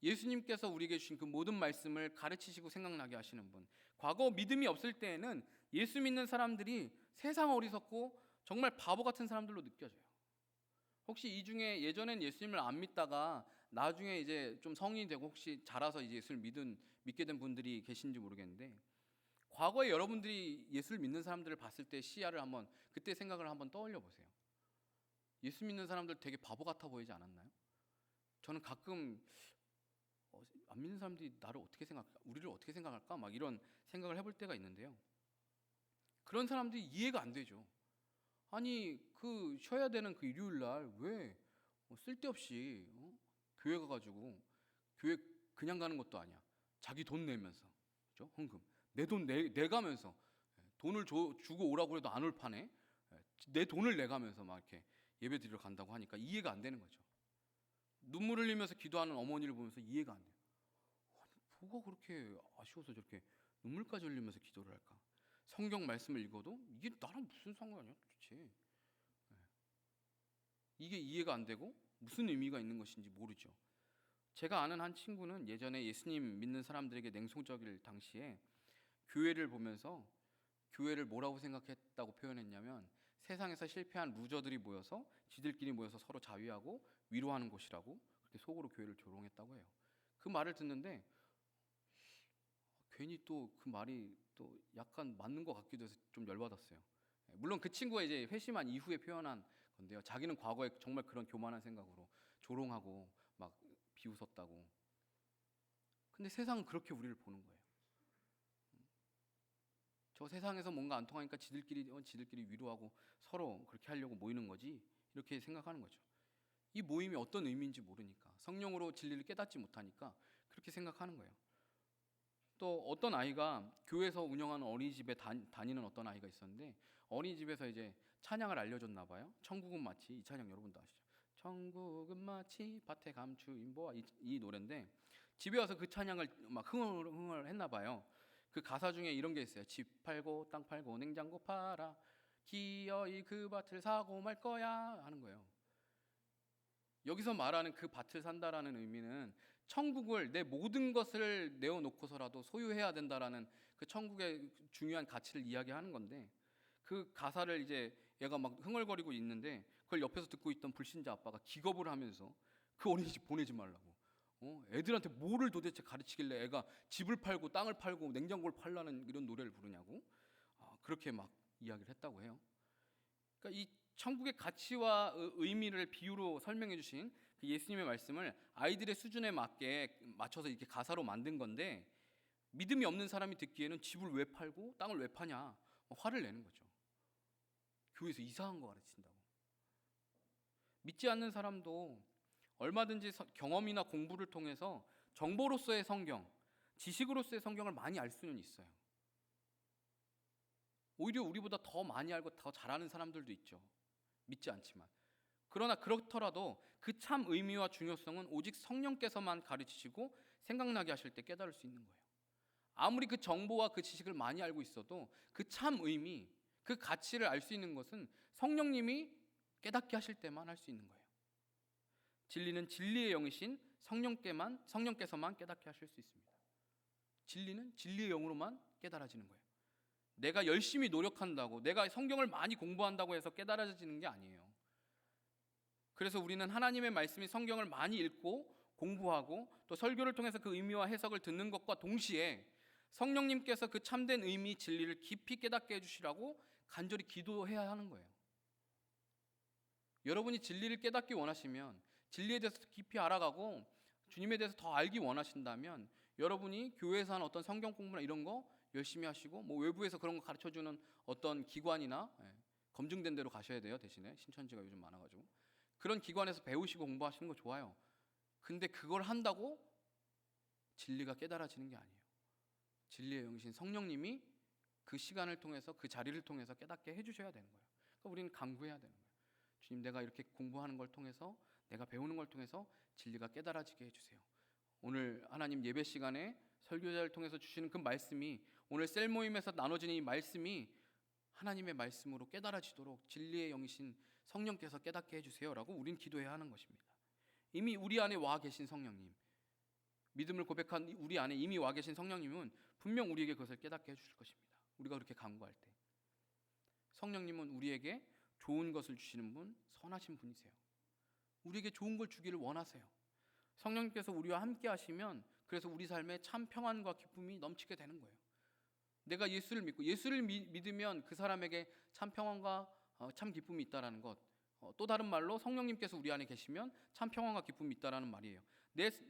예수님께서 우리에게 주신 그 모든 말씀을 가르치시고 생각나게 하시는 분. 과거 믿음이 없을 때에는 예수 믿는 사람들이 세상 어리석고 정말 바보 같은 사람들로 느껴져요. 혹시 이 중에 예전엔 예수님을 안 믿다가 나중에 이제 좀 성인이 되고 혹시 자라서 이제 예수를 믿게 된 분들이 계신지 모르겠는데, 과거에 여러분들이 예수를 믿는 사람들을 봤을 때 시야를 한번, 그때 생각을 한번 떠올려 보세요. 예수 믿는 사람들 되게 바보 같아 보이지 않았나요? 저는 가끔 안 믿는 사람들이 우리를 어떻게 생각할까? 막 이런 생각을 해볼 때가 있는데요. 그런 사람들이 이해가 안 되죠. 아니, 그 쉬어야 되는 그 일요일 날 왜 쓸데없이 교회 가가지고, 교회 그냥 가는 것도 아니야. 자기 돈 내면서, 그죠? 헌금. 내 돈 내가면서 돈을 주고 오라고 해도 안 올 판에 내 돈을 내가면서 막 이렇게 예배 드리러 간다고 하니까 이해가 안 되는 거죠. 눈물 흘리면서 기도하는 어머니를 보면서 이해가 안 돼요. 아니, 뭐가 그렇게 아쉬워서 저렇게 눈물까지 흘리면서 기도를 할까? 성경 말씀을 읽어도 이게 나랑 무슨 상관이야 도대체? 이게 이해가 안 되고 무슨 의미가 있는 것인지 모르죠. 제가 아는 한 친구는 예전에 예수님 믿는 사람들에게 냉소적일 당시에 교회를 보면서, 교회를 뭐라고 생각했다고 표현했냐면, 세상에서 실패한 루저들이 모여서 지들끼리 모여서 서로 자위하고 위로하는 곳이라고 그렇게 속으로 교회를 조롱했다고 해요. 그 말을 듣는데 괜히 또 그 말이 또 약간 맞는 것 같기도 해서 좀 열받았어요. 물론 그 친구가 이제 회심한 이후에 표현한 건데요. 자기는 과거에 정말 그런 교만한 생각으로 조롱하고 막 비웃었다고. 근데 세상은 그렇게 우리를 보는 거예요. 저 세상에서 뭔가 안 통하니까 지들끼리 위로하고 서로 그렇게 하려고 모이는 거지, 이렇게 생각하는 거죠. 이 모임이 어떤 의미인지 모르니까, 성령으로 진리를 깨닫지 못하니까 그렇게 생각하는 거예요. 또 어떤 아이가 교회에서 운영하는 어린이집에 다니는 어떤 아이가 있었는데, 어린이집에서 이제 찬양을 알려줬나 봐요. 천국은 마치, 이 찬양 여러분도 아시죠? 천국은 마치 밭에 감추인 보아, 이 노래인데, 집에 와서 그 찬양을 막 흥을 했나 봐요. 그 가사 중에 이런 게 있어요. 집 팔고 땅 팔고 냉장고 팔아 기어이 그 밭을 사고 말 거야 하는 거예요. 여기서 말하는 그 밭을 산다라는 의미는 천국을, 내 모든 것을 내어놓고서라도 소유해야 된다라는 그 천국의 중요한 가치를 이야기하는 건데, 그 가사를 이제 얘가 막 흥얼거리고 있는데 그걸 옆에서 듣고 있던 불신자 아빠가 기겁을 하면서 그 어린이집 보내지 말라고, 애들한테 뭐를 도대체 가르치길래 애가 집을 팔고 땅을 팔고 냉장고를 팔라는 이런 노래를 부르냐고, 그렇게 막 이야기를 했다고 해요. 그러니까 이 천국의 가치와 의미를 비유로 설명해 주신 그 예수님의 말씀을 아이들의 수준에 맞춰서 이렇게 가사로 만든 건데, 믿음이 없는 사람이 듣기에는 집을 왜 팔고 땅을 왜 파냐 화를 내는 거죠. 교회에서 이상한 거 가르친다고. 믿지 않는 사람도 얼마든지 경험이나 공부를 통해서 정보로서의 성경, 지식으로서의 성경을 많이 알 수는 있어요. 오히려 우리보다 더 많이 알고 더 잘하는 사람들도 있죠. 믿지 않지만. 그러나 그렇더라도 그 참 의미와 중요성은 오직 성령께서만 가르치시고 생각나게 하실 때 깨달을 수 있는 거예요. 아무리 그 정보와 그 지식을 많이 알고 있어도 그 참 의미, 그 가치를 알 수 있는 것은 성령님이 깨닫게 하실 때만 할 수 있는 거예요. 진리는 진리의 영이신 성령께서만 깨닫게 하실 수 있습니다. 진리는 진리의 영으로만 깨달아지는 거예요. 내가 열심히 노력한다고, 내가 성경을 많이 공부한다고 해서 깨달아지는 게 아니에요. 그래서 우리는 하나님의 말씀이 성경을 많이 읽고 공부하고 또 설교를 통해서 그 의미와 해석을 듣는 것과 동시에 성령님께서 그 참된 의미, 진리를 깊이 깨닫게 해주시라고 간절히 기도해야 하는 거예요. 여러분이 진리를 깨닫기 원하시면, 진리에 대해서 깊이 알아가고 주님에 대해서 더 알기 원하신다면, 여러분이 교회에서 하는 어떤 성경 공부나 이런 거 열심히 하시고, 뭐 외부에서 그런 거 가르쳐주는 어떤 기관이나 검증된 데로 가셔야 돼요. 대신에 신천지가 요즘 많아가지고 그런 기관에서 배우시고 공부하시는 거 좋아요. 근데 그걸 한다고 진리가 깨달아지는 게 아니에요. 진리의 영이신 성령님이 그 시간을 통해서, 그 자리를 통해서 깨닫게 해주셔야 되는 거예요. 그러니까 우리는 간구해야 되는 거예요. 주님, 내가 이렇게 공부하는 걸 통해서, 내가 배우는 걸 통해서 진리가 깨달아지게 해주세요. 오늘 하나님 예배 시간에 설교자를 통해서 주시는 그 말씀이 오늘 셀 모임에서 나눠지는 이 말씀이 하나님의 말씀으로 깨달아지도록 진리의 영이신 성령께서 깨닫게 해주세요라고 우린 기도해야 하는 것입니다. 이미 우리 안에 와 계신 성령님, 믿음을 고백한 우리 안에 이미 와 계신 성령님은 분명 우리에게 그것을 깨닫게 해주실 것입니다. 우리가 그렇게 간구할 때 성령님은 우리에게 좋은 것을 주시는 분, 선하신 분이세요. 우리에게 좋은 걸 주기를 원하세요. 성령님께서 우리와 함께 하시면 그래서 우리 삶에 참 평안과 기쁨이 넘치게 되는 거예요. 내가 예수를 믿고 예수를 믿으면 그 사람에게 참 평안과 참 기쁨이 있다라는 것, 또 다른 말로 성령님께서 우리 안에 계시면 참 평안과 기쁨이 있다라는 말이에요.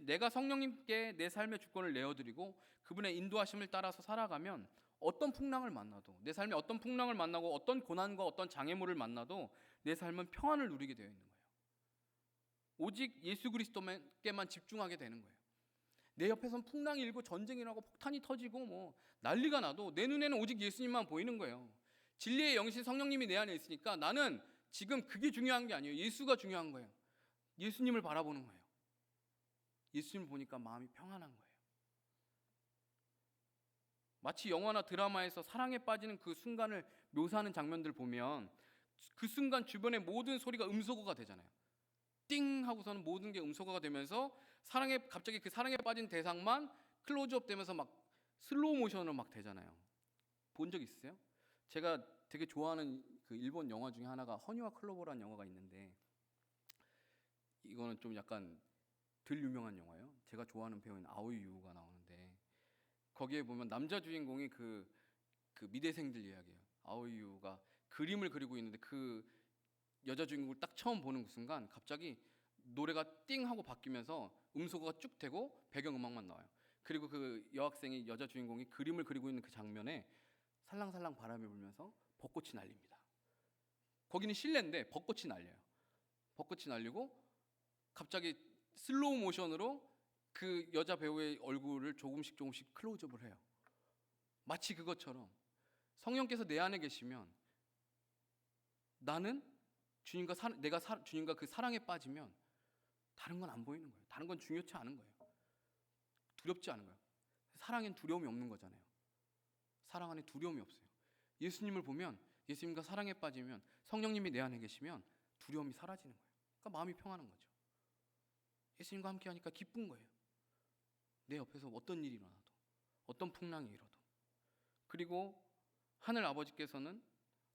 내가 성령님께 내 삶의 주권을 내어드리고 그분의 인도하심을 따라서 살아가면 어떤 풍랑을 만나도, 내 삶에 어떤 풍랑을 만나고 어떤 고난과 어떤 장애물을 만나도 내 삶은 평안을 누리게 되어 있는 거예요. 오직 예수 그리스도께만 집중하게 되는 거예요. 내 옆에선 풍랑이 일고 전쟁이 나고 폭탄이 터지고 뭐 난리가 나도 내 눈에는 오직 예수님만 보이는 거예요. 진리의 영신 성령님이 내 안에 있으니까 나는 지금 그게 중요한 게 아니에요. 예수가 중요한 거예요. 예수님을 바라보는 거예요. 예수님을 보니까 마음이 평안한 거예요. 마치 영화나 드라마에서 사랑에 빠지는 그 순간을 묘사하는 장면들 보면 그 순간 주변의 모든 소리가 음소거가 되잖아요. 띵 하고서는 모든 게 음소거가 되면서 갑자기 그 사랑에 빠진 대상만 클로즈업 되면서 막 슬로우 모션으로 막 되잖아요. 본 적 있으세요? 제가 되게 좋아하는 그 일본 영화 중에 하나가 허니와 클로버라는 영화가 있는데 이거는 좀 약간 덜 유명한 영화예요. 제가 좋아하는 배우인 아오이 유가 나오는데 거기에 보면 남자 주인공이 그 미대생들 이야기예요. 아오이 유가 그림을 그리고 있는데 그 여자 주인공을 딱 처음 보는 그 순간 갑자기 노래가 띵 하고 바뀌면서 음소거가 쭉 되고 배경음악만 나와요. 그리고 그 여학생이 여자 주인공이 그림을 그리고 있는 그 장면에 살랑살랑 바람이 불면서 벚꽃이 날립니다. 거기는 실내인데 벚꽃이 날려요. 벚꽃이 날리고 갑자기 슬로우 모션으로 그 여자 배우의 얼굴을 조금씩 클로즈업을 해요. 마치 그것처럼 성령께서 내 안에 계시면 나는 내가 주님과 그 사랑에 빠지면 다른 건 안 보이는 거예요. 다른 건 중요치 않은 거예요. 두렵지 않은 거예요. 사랑엔 두려움이 없는 거잖아요. 사랑 안에 두려움이 없어요. 예수님을 보면 예수님과 사랑에 빠지면 성령님이 내 안에 계시면 두려움이 사라지는 거예요. 그러니까 마음이 평안한 거죠. 예수님과 함께 하니까 기쁜 거예요. 내 옆에서 어떤 일이 일어나도 어떤 풍랑이 일어도. 그리고 하늘 아버지께서는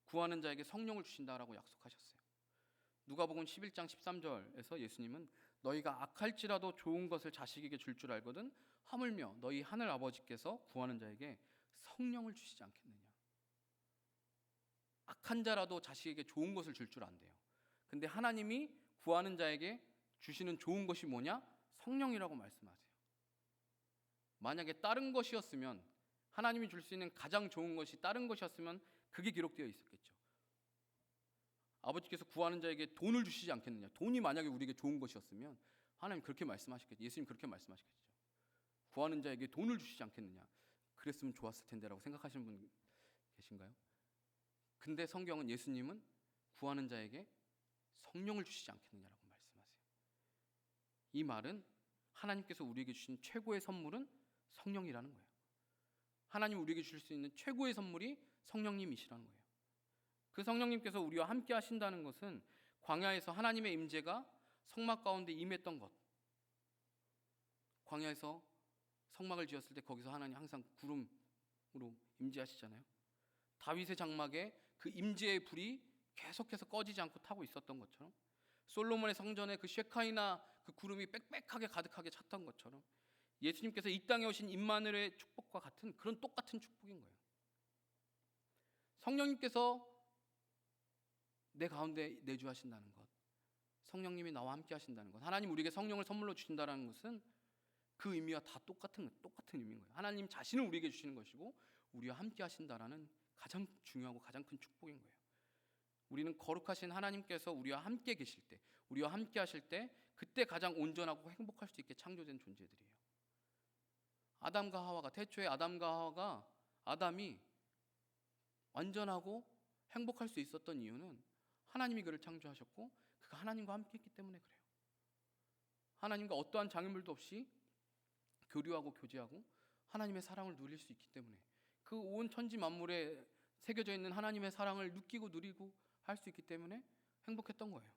구하는 자에게 성령을 주신다라고 약속하셨어요. 누가복음 11장 13절에서 예수님은 너희가 악할지라도 좋은 것을 자식에게 줄 줄 알거든 하물며 너희 하늘 아버지께서 구하는 자에게 성령을 주시지 않겠느냐. 악한 자라도 자식에게 좋은 것을 줄 줄 안대요. 근데 하나님이 구하는 자에게 주시는 좋은 것이 뭐냐? 성령이라고 말씀하세요. 만약에 다른 것이었으면 하나님이 줄 수 있는 가장 좋은 것이 다른 것이었으면 그게 기록되어 있었겠죠. 아버지께서 구하는 자에게 돈을 주시지 않겠느냐. 돈이 만약에 우리에게 좋은 것이었으면 하나님 그렇게 말씀하셨겠죠. 예수님 그렇게 말씀하셨겠죠. 구하는 자에게 돈을 주시지 않겠느냐. 그랬으면 좋았을 텐데라고 생각하시는 분 계신가요? 근데 성경은 예수님은 구하는 자에게 성령을 주시지 않겠느냐라고 말씀하세요. 이 말은 하나님께서 우리에게 주신 최고의 선물은 성령이라는 거예요. 하나님 우리에게 주실 수 있는 최고의 선물이 성령님이시라는 거예요. 그 성령님께서 우리와 함께 하신다는 것은 광야에서 하나님의 임재가 성막 가운데 임했던 것. 광야에서 성막을 지었을 때 거기서 하나님 항상 구름으로 임재하시잖아요. 다윗의 장막에 그 임재의 불이 계속해서 꺼지지 않고 타고 있었던 것처럼, 솔로몬의 성전에 그 쉐카이나 그 구름이 빽빽하게 가득하게 찼던 것처럼 예수님께서 이 땅에 오신 임마누엘의 축복과 같은 그런 똑같은 축복인 거예요. 성령님께서 내 가운데 내주하신다는 것, 성령님이 나와 함께 하신다는 것, 하나님 우리에게 성령을 선물로 주신다는 것은 그 의미와 다 똑같은 의미인 거예요. 하나님 자신을 우리에게 주시는 것이고 우리와 함께 하신다라는 가장 중요하고 가장 큰 축복인 거예요. 우리는 거룩하신 하나님께서 우리와 함께 계실 때, 우리와 함께 하실 때 그때 가장 온전하고 행복할 수 있게 창조된 존재들이에요. 아담과 하와가, 태초에 아담과 하와가, 아담이 완전하고 행복할 수 있었던 이유는 하나님이 그를 창조하셨고 그가 하나님과 함께 했기 때문에 그래요. 하나님과 어떠한 장애물도 없이 교류하고 교제하고 하나님의 사랑을 누릴 수 있기 때문에, 그 온 천지 만물에 새겨져 있는 하나님의 사랑을 느끼고 누리고 할 수 있기 때문에 행복했던 거예요.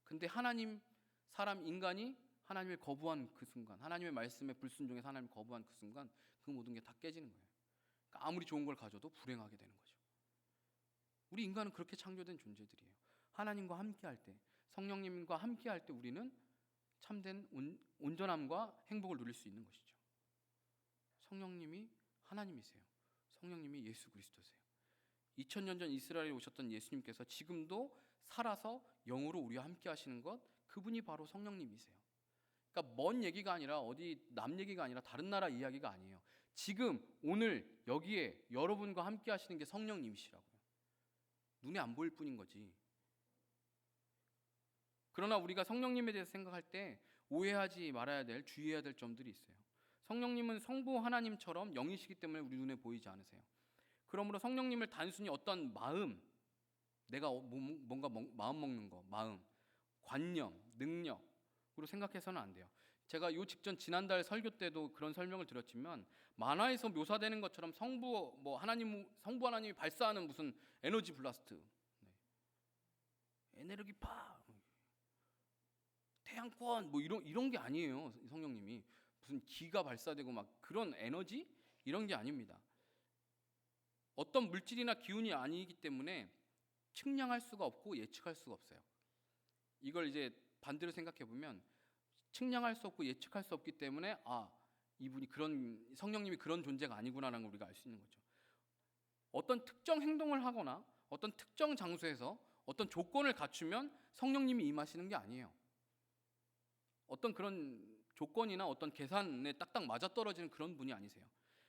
근데 하나님, 사람, 인간이 하나님을 거부한 그 순간, 하나님의 말씀에 불순종해서 하나님을 거부한 그 순간 그 모든 게 다 깨지는 거예요. 그러니까 아무리 좋은 걸 가져도 불행하게 되는 거죠. 우리 인간은 그렇게 창조된 존재들이에요. 하나님과 함께할 때, 성령님과 함께할 때 우리는 참된 온전함과 행복을 누릴 수 있는 것이죠. 성령님이 하나님이세요. 성령님이 예수 그리스도세요. 2000년 전 이스라엘에 오셨던 예수님께서 지금도 살아서 영으로 우리와 함께 하시는 것, 그분이 바로 성령님이세요. 그러니까 먼 얘기가 아니라 어디 남 얘기가 아니라 다른 나라 이야기가 아니에요. 지금 오늘 여기에 여러분과 함께 하시는 게 성령님이시라고요. 눈에 안 보일 뿐인 거지. 그러나 우리가 성령님에 대해서 생각할 때 오해하지 말아야 될, 주의해야 될 점들이 있어요. 성령님은 성부 하나님처럼 영이시기 때문에 우리 눈에 보이지 않으세요. 그러므로 성령님을 단순히 어떤 마음, 내가 뭔가 마음 먹는 거, 마음, 관념, 능력으로 생각해서는 안 돼요. 제가 요 직전 지난달 설교 때도 그런 설명을 드렸지만 만화에서 묘사되는 것처럼 성부 하나님이 발사하는 무슨 에너지 블라스트, 에너지 파, 태양권 뭐 이런 게 아니에요. 성령님이 무슨 기가 발사되고 막 그런 에너지 이런 게 아닙니다. 어떤 물질이나 기운이 아니기 때문에 측량할 수가 없고 예측할 수가 없어요. 이걸 이제 반대로 생각해 보면 측량할 수 없고 예측할 수 없기 때문에 이분이 성령님이 그런 존재가 아니구나라는 걸 우리가 알 수 있는 거죠. 어떤 특정 행동을 하거나 어떤 특정 장소에서 어떤 조건을 갖추면 성령님이 임하시는 게 아니에요. 어떤 그런 조건이나 어떤 계산에 딱딱 맞아떨어지는 그런 분이 아니세요.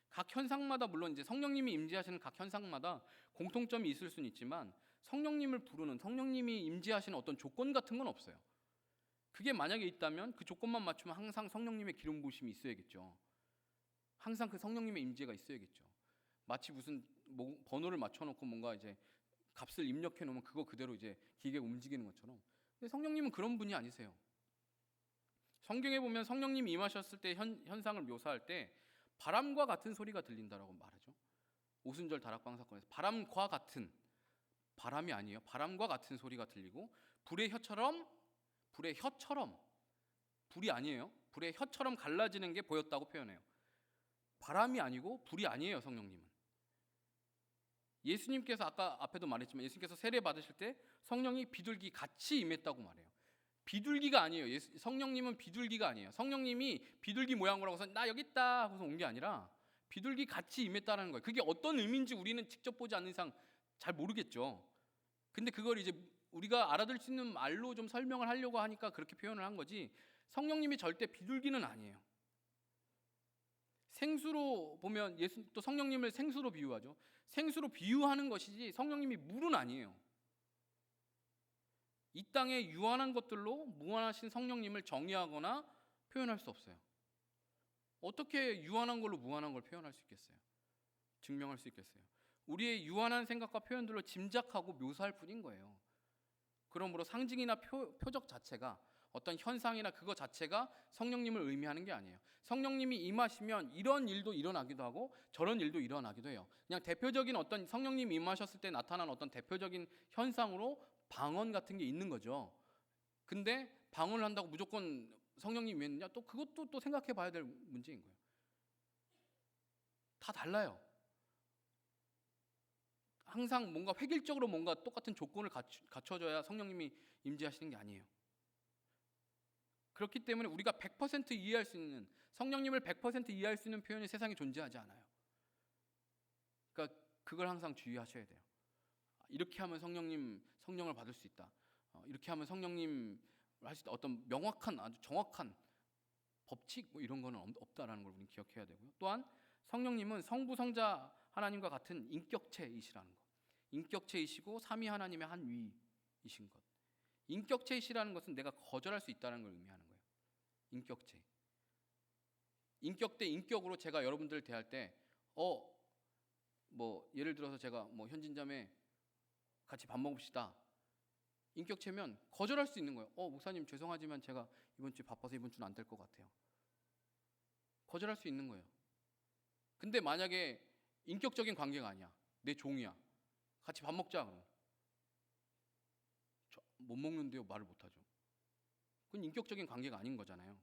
각 현상마다 물론 이제 성령님이 임재하시는 각 현상마다 공통점이 있을 수는 있지만 성령님을 부르는, 성령님이 임재하시는 어떤 조건 같은 건 없어요. 그게 만약에 있다면 그 조건만 맞추면 항상 성령님의 기름 부으심이 있어야겠죠. 항상 그 성령님의 임재가 있어야겠죠. 마치 무슨 번호를 맞춰놓고 뭔가 이제 값을 입력해 놓으면 그거 그대로 이제 기계가 움직이는 것처럼. 근데 성령님은 그런 분이 아니세요. 성경에 보면 성령님이 임하셨을 때 현상을 묘사할 때 바람과 같은 소리가 들린다라고 말하죠. 오순절 다락방 사건에서 바람과 같은, 바람이 아니에요. 바람과 같은 소리가 들리고 불의 혀처럼, 불이 아니에요. 불의 혀처럼 갈라지는 게 보였다고 표현해요. 바람이 아니고 불이 아니에요. 성령님은. 예수님께서 아까 앞에도 말했지만 예수님께서 세례 받으실 때 성령이 비둘기 같이 임했다고 말해요. 비둘기가 아니에요. 성령님은 비둘기가 아니에요. 성령님이 비둘기 모양으로 하고서 나 여기 있다 하고서 온 게 아니라 비둘기 같이 임했다는 거예요. 그게 어떤 의미인지 우리는 직접 보지 않는 이상 잘 모르겠죠. 근데 그걸 이제 우리가 알아들 수 있는 말로 좀 설명을 하려고 하니까 그렇게 표현을 한 거지, 성령님이 절대 비둘기는 아니에요. 생수로 보면 또 성령님을 생수로 비유하죠. 생수로 비유하는 것이지 성령님이 물은 아니에요. 이 땅에 유한한 것들로 무한하신 성령님을 정의하거나 표현할 수 없어요. 어떻게 유한한 걸로 무한한 걸 표현할 수 있겠어요? 증명할 수 있겠어요? 우리의 유한한 생각과 표현들로 짐작하고 묘사할 뿐인 거예요. 그러므로 상징이나 표적 자체가, 어떤 현상이나 그거 자체가 성령님을 의미하는 게 아니에요. 성령님이 임하시면 이런 일도 일어나기도 하고 저런 일도 일어나기도 해요. 그냥 대표적인 어떤 성령님이 임하셨을 때 나타난 어떤 대표적인 현상으로 방언 같은 게 있는 거죠. 근데 방언을 한다고 무조건 성령님이 임했느냐? 또 그것도 또 생각해 봐야 될 문제인 거예요. 다 달라요. 항상 뭔가 획일적으로 뭔가 똑같은 조건을 갖춰줘야 성령님이 임재하시는 게 아니에요. 그렇기 때문에 우리가 100% 이해할 수 있는, 성령님을 100% 이해할 수 있는 표현이 세상에 존재하지 않아요. 그러니까 그걸 항상 주의하셔야 돼요. 이렇게 하면 성령을 받을 수 있다. 이렇게 하면 성령님 할 수 있다. 어떤 명확한, 아주 정확한 법칙 뭐 이런 거는 없다라는 걸 우리는 기억해야 되고요. 또한 성령님은 성부 성자 하나님과 같은 인격체이시라는 것. 인격체이시고 삼위 하나님의 한 위이신 것. 인격체이시라는 것은 내가 거절할 수 있다는 걸 의미하는 거예요. 인격체. 인격 대 인격으로 제가 여러분들 대할 때 뭐 예를 들어서 제가 뭐 현진자매 같이 밥 먹읍시다. 인격체면 거절할 수 있는 거예요. 목사님 죄송하지만 제가 이번 주에 바빠서 이번 주는 안 될 것 같아요. 거절할 수 있는 거예요. 근데 만약에 인격적인 관계가 아니야. 내 종이야. 같이 밥 먹자. 그러면 못 먹는데요. 말을 못하죠. 그건 인격적인 관계가 아닌 거잖아요.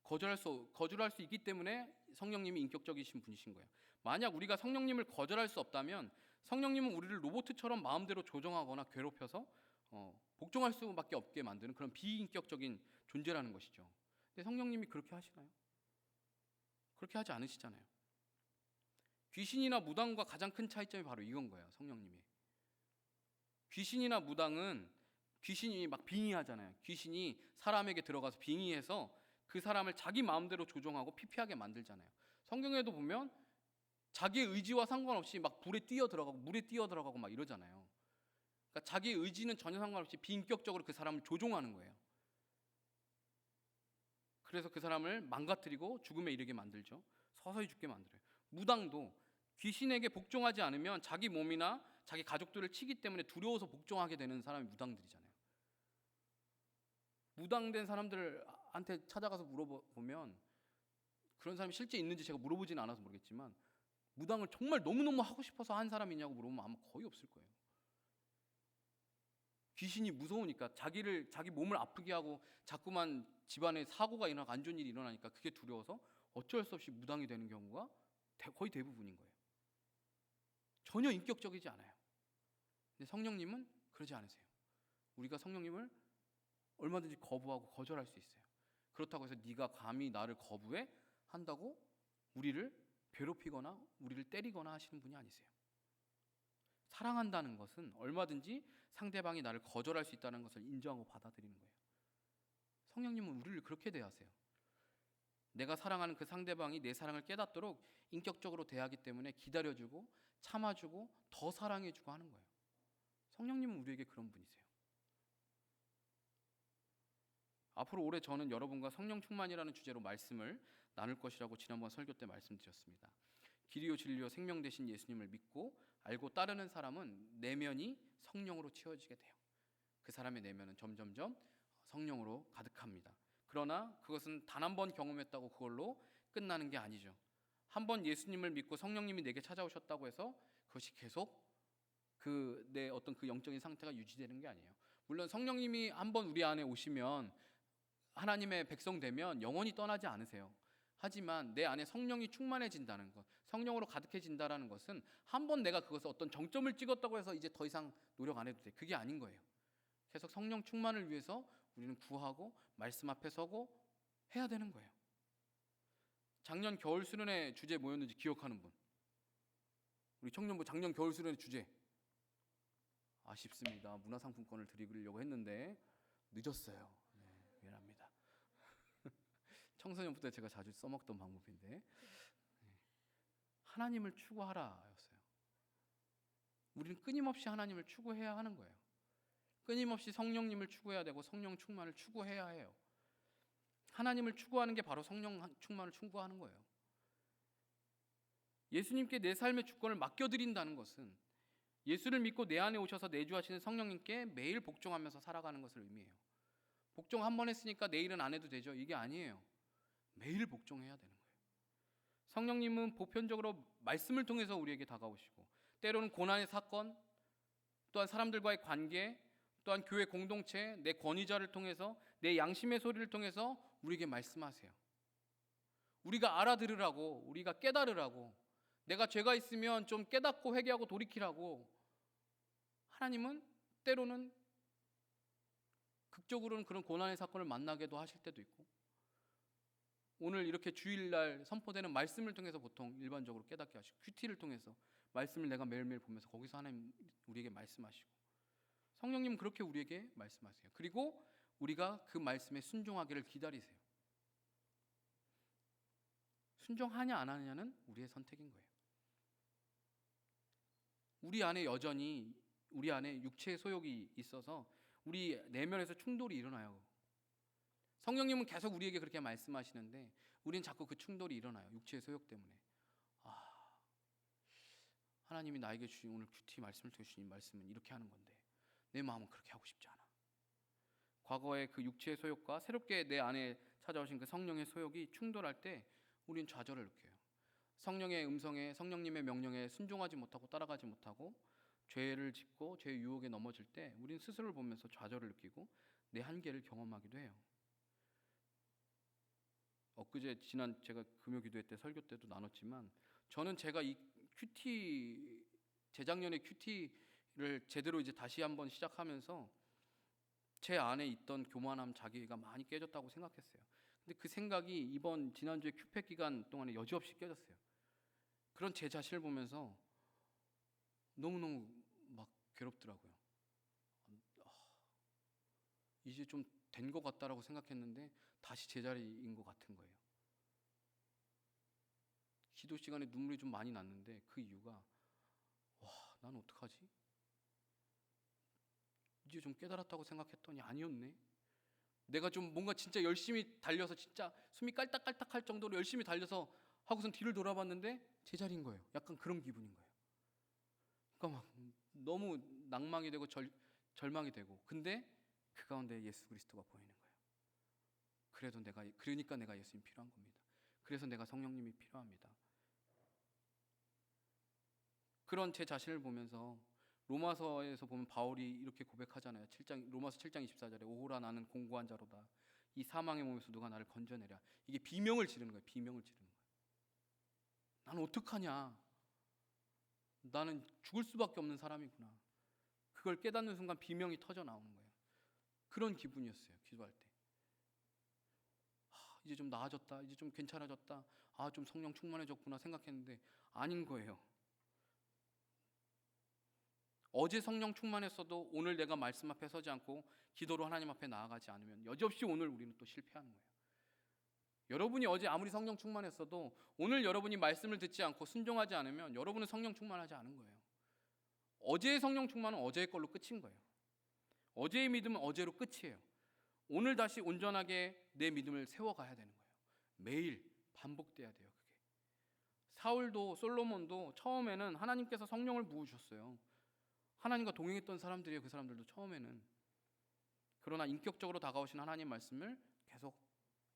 거절할 수 있기 때문에 성령님이 인격적이신 분이신 거예요. 만약 우리가 성령님을 거절할 수 없다면 성령님은 우리를 로봇처럼 마음대로 조정하거나 괴롭혀서 복종할 수밖에 없게 만드는 그런 비인격적인 존재라는 것이죠. 근데 성령님이 그렇게 하시나요? 그렇게 하지 않으시잖아요. 귀신이나 무당과 가장 큰 차이점이 바로 이건 거예요. 성령님이. 귀신이나 무당은 귀신이 막 빙의하잖아요. 귀신이 사람에게 들어가서 빙의해서 그 사람을 자기 마음대로 조종하고 피폐하게 만들잖아요. 성경에도 보면 자기의 의지와 상관없이 막 불에 뛰어 들어가고 물에 뛰어 들어가고 막 이러잖아요. 그러니까 자기의 의지는 전혀 상관없이 비인격적으로 그 사람을 조종하는 거예요. 그래서 그 사람을 망가뜨리고 죽음에 이르게 만들죠. 서서히 죽게 만들어요. 무당도 귀신에게 복종하지 않으면 자기 몸이나 자기 가족들을 치기 때문에 두려워서 복종하게 되는 사람이 무당들이잖아요. 무당된 사람들한테 찾아가서 물어보면 그런 사람이 실제 있는지 제가 물어보지는 않아서 모르겠지만 무당을 정말 너무너무 하고 싶어서 한 사람이냐고 물어보면 아마 거의 없을 거예요. 귀신이 무서우니까 자기 몸을 아프게 하고 자꾸만 집안에 사고가 일어나고 안 좋은 일이 일어나니까 그게 두려워서 어쩔 수 없이 무당이 되는 경우가 거의 대부분인 거예요. 전혀 인격적이지 않아요. 근데 성령님은 그러지 않으세요. 우리가 성령님을 얼마든지 거부하고 거절할 수 있어요. 그렇다고 해서 네가 감히 나를 거부해? 한다고 우리를 괴롭히거나 우리를 때리거나 하시는 분이 아니세요. 사랑한다는 것은 얼마든지 상대방이 나를 거절할 수 있다는 것을 인정하고 받아들이는 거예요. 성령님은 우리를 그렇게 대하세요. 내가 사랑하는 그 상대방이 내 사랑을 깨닫도록 인격적으로 대하기 때문에 기다려주고 참아주고 더 사랑해주고 하는 거예요. 성령님은 우리에게 그런 분이세요. 앞으로 올해 저는 여러분과 성령 충만이라는 주제로 말씀을 나눌 것이라고 지난번 설교 때 말씀드렸습니다. 길이요 진리요 생명 되신 예수님을 믿고 알고 따르는 사람은 내면이 성령으로 채워지게 돼요. 그 사람의 내면은 점점점 성령으로 가득합니다. 그러나 그것은 단 한 번 경험했다고 그걸로 끝나는 게 아니죠. 한 번 예수님을 믿고 성령님이 내게 찾아오셨다고 해서 그것이 계속 내 어떤 그 영적인 상태가 유지되는 게 아니에요. 물론 성령님이 한 번 우리 안에 오시면 하나님의 백성 되면 영원히 떠나지 않으세요. 하지만 내 안에 성령이 충만해진다는 것, 성령으로 가득해진다는 것은 한 번 내가 그것을 어떤 정점을 찍었다고 해서 이제 더 이상 노력 안 해도 돼. 그게 아닌 거예요. 계속 성령 충만을 위해서 우리는 구하고 말씀 앞에 서고 해야 되는 거예요. 작년 겨울 수련회 주제 뭐였는지 기억하는 분? 우리 청년부 작년 겨울 수련회 주제 아쉽습니다. 문화상품권을 드리려고 했는데 늦었어요. 네, 미안합니다. 청소년부 때 제가 자주 써먹던 방법인데 하나님을 추구하라였어요. 우리는 끊임없이 하나님을 추구해야 하는 거예요. 끊임없이 성령님을 추구해야 되고 성령 충만을 추구해야 해요. 하나님을 추구하는 게 바로 성령 충만을 추구하는 거예요. 예수님께 내 삶의 주권을 맡겨드린다는 것은 예수를 믿고 내 안에 오셔서 내주하시는 성령님께 매일 복종하면서 살아가는 것을 의미해요. 복종 한 번 했으니까 내일은 안 해도 되죠. 이게 아니에요. 매일 복종해야 되는 거예요. 성령님은 보편적으로 말씀을 통해서 우리에게 다가오시고 때로는 고난의 사건, 또한 사람들과의 관계, 또한 교회 공동체, 내 권위자를 통해서 내 양심의 소리를 통해서 우리에게 말씀하세요. 우리가 알아들으라고, 우리가 깨달으라고, 내가 죄가 있으면 좀 깨닫고 회개하고 돌이키라고. 하나님은 때로는 극적으로는 그런 고난의 사건을 만나게도 하실 때도 있고, 오늘 이렇게 주일날 선포되는 말씀을 통해서 보통 일반적으로 깨닫게 하시고, 큐티를 통해서 말씀을 내가 매일매일 보면서 거기서 하나님 우리에게 말씀하시고, 성령님은 그렇게 우리에게 말씀하세요. 그리고 우리가 그 말씀에 순종하기를 기다리세요. 순종하냐 안 하냐는 우리의 선택인 거예요. 우리 안에 여전히 우리 안에 육체의 소욕이 있어서 우리 내면에서 충돌이 일어나요. 성령님은 계속 우리에게 그렇게 말씀하시는데 우리는 자꾸 그 충돌이 일어나요. 육체의 소욕 때문에. 하나님이 나에게 주신 오늘 큐티 말씀을 통해 주신 말씀은 이렇게 하는 건데 내 마음은 그렇게 하고 싶지 않아. 과거의 그 육체의 소욕과 새롭게 내 안에 찾아오신 그 성령의 소욕이 충돌할 때 우린 좌절을 느껴요. 성령의 음성에, 성령님의 명령에 순종하지 못하고 따라가지 못하고 죄를 짓고 죄의 유혹에 넘어질 때 우린 스스로를 보면서 좌절을 느끼고 내 한계를 경험하기도 해요. 엊그제 지난 제가 금요 기도회 때 설교 때도 나눴지만 저는 제가 이 큐티 재작년에 큐티를 제대로 이제 다시 한번 시작하면서 제 안에 있던 교만함, 자기가 많이 깨졌다고 생각했어요. 근데 그 생각이 이번 지난주에 큐팩 기간 동안에 여지없이 깨졌어요. 그런 제 자신을 보면서 너무너무 막 괴롭더라고요. 이제 좀 된 것 같다라고 생각했는데 다시 제자리인 것 같은 거예요. 기도 시간에 눈물이 좀 많이 났는데 그 이유가 난 어떡하지? 이제 좀 깨달았다고 생각했더니 아니었네. 내가 좀 뭔가 진짜 열심히 달려서 진짜 숨이 깔딱깔딱할 정도로 열심히 달려서 하고선 뒤를 돌아봤는데 제자리인 거예요. 약간 그런 기분인 거예요. 그러니까 막 너무 낭망이 되고 절망이 되고 근데 그 가운데 예수 그리스도가 보이는 거예요. 그러니까 내가 예수님 필요한 겁니다. 그래서 내가 성령님이 필요합니다. 그런 제 자신을 보면서 로마서에서 보면 바울이 이렇게 고백하잖아요. 로마서 7장 24절에 오호라 나는 공고한 자로다. 이 사망의 몸에서 누가 나를 건져내랴. 이게 비명을 지르는 거예요. 비명을 지르는 거예요. 나는 어떡하냐. 나는 죽을 수밖에 없는 사람이구나. 그걸 깨닫는 순간 비명이 터져 나오는 거예요. 그런 기분이었어요. 기도할 때. 이제 좀 나아졌다. 이제 좀 괜찮아졌다. 좀 성령 충만해졌구나 생각했는데 아닌 거예요. 어제 성령 충만했어도 오늘 내가 말씀 앞에 서지 않고 기도로 하나님 앞에 나아가지 않으면 여지없이 오늘 우리는 또 실패하는 거예요. 여러분이 어제 아무리 성령 충만했어도 오늘 여러분이 말씀을 듣지 않고 순종하지 않으면 여러분은 성령 충만하지 않은 거예요. 어제의 성령 충만은 어제의 걸로 끝인 거예요. 어제의 믿음은 어제로 끝이에요. 오늘 다시 온전하게 내 믿음을 세워가야 되는 거예요. 매일 반복돼야 돼요. 그게. 사울도 솔로몬도 처음에는 하나님께서 성령을 부으셨어요. 하나님과 동행했던 사람들이에요. 그 사람들도 처음에는. 그러나 인격적으로 다가오신 하나님 말씀을 계속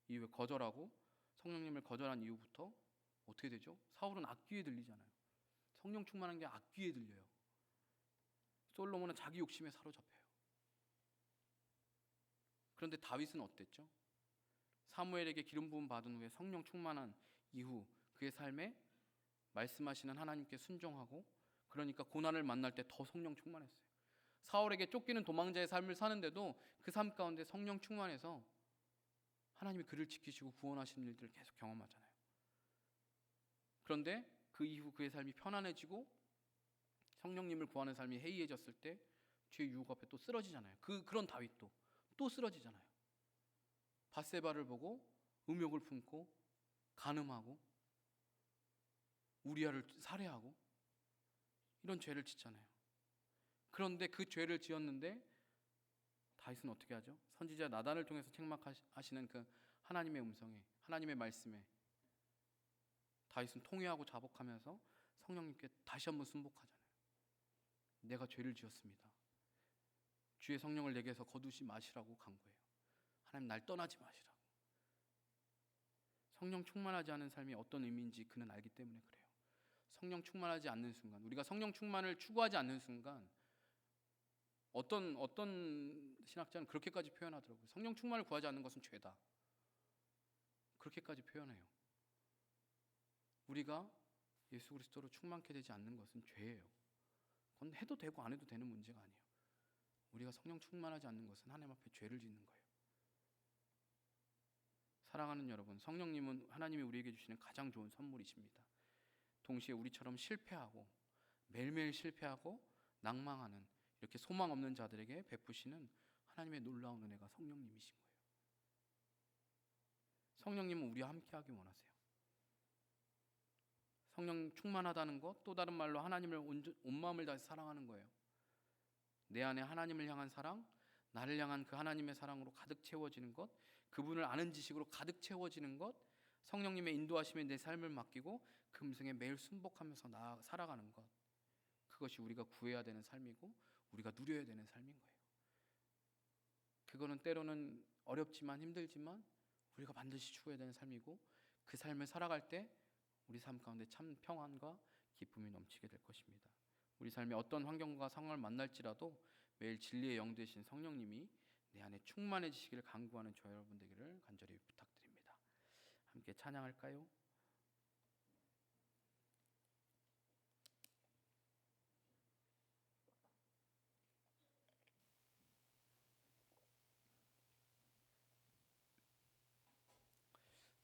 이후에 거절하고 성령님을 거절한 이후부터 어떻게 되죠? 사울은 악귀에 들리잖아요. 성령 충만한 게 악귀에 들려요. 솔로몬은 자기 욕심에 사로잡혀요. 그런데 다윗은 어땠죠? 사무엘에게 기름 부음 받은 후에 성령 충만한 이후 그의 삶에 말씀하시는 하나님께 순종하고 그러니까 고난을 만날 때 더 성령 충만했어요. 사울에게 쫓기는 도망자의 삶을 사는데도 그 삶 가운데 성령 충만해서 하나님이 그를 지키시고 구원하시는 일들을 계속 경험하잖아요. 그런데 그 이후 그의 삶이 편안해지고 성령님을 구하는 삶이 해이해졌을 때 죄의 유혹 앞에 또 쓰러지잖아요. 그런 다윗도 또 쓰러지잖아요. 밧세바를 보고 음욕을 품고 간음하고 우리아를 살해하고 이런 죄를 짓잖아요. 그런데 그 죄를 지었는데 다윗은 어떻게 하죠? 선지자 나단을 통해서 책망하시는 그 하나님의 음성에 하나님의 말씀에 다윗은 통회하고 자복하면서 성령님께 다시 한번 순복하잖아요. 내가 죄를 지었습니다. 주의 성령을 내게서 거두지 마시라고 간 거예요. 하나님 날 떠나지 마시라고. 성령 충만하지 않은 삶이 어떤 의미인지 그는 알기 때문에 그래요. 성령 충만하지 않는 순간, 우리가 성령 충만을 추구하지 않는 순간 어떤 신학자는 그렇게까지 표현하더라고요. 성령 충만을 구하지 않는 것은 죄다. 그렇게까지 표현해요. 우리가 예수 그리스도로 충만케 되지 않는 것은 죄예요. 그건 해도 되고 안 해도 되는 문제가 아니에요. 우리가 성령 충만하지 않는 것은 하나님 앞에 죄를 짓는 거예요. 사랑하는 여러분, 성령님은 하나님이 우리에게 주시는 가장 좋은 선물이십니다. 동시에 우리처럼 실패하고 매일매일 실패하고 낭망하는 이렇게 소망 없는 자들에게 베푸시는 하나님의 놀라운 은혜가 성령님이신 거예요. 성령님은 우리와 함께하기 원하세요. 성령 충만하다는 것, 또 다른 말로 하나님을 온 마음을 다해서 사랑하는 거예요. 내 안에 하나님을 향한 사랑, 나를 향한 그 하나님의 사랑으로 가득 채워지는 것, 그분을 아는 지식으로 가득 채워지는 것, 성령님의 인도하심에 내 삶을 맡기고 그 음성에 매일 순복하면서 살아가는 것, 그것이 우리가 구해야 되는 삶이고 우리가 누려야 되는 삶인 거예요. 그거는 때로는 어렵지만 힘들지만 우리가 반드시 추구해야 되는 삶이고 그 삶을 살아갈 때 우리 삶 가운데 참 평안과 기쁨이 넘치게 될 것입니다. 우리 삶에 어떤 환경과 상황을 만날지라도 매일 진리의 영 되신 성령님이 내 안에 충만해지시기를 간구하는 저와 여러분 되기를 간절히 부탁드립니다. 함께 찬양할까요?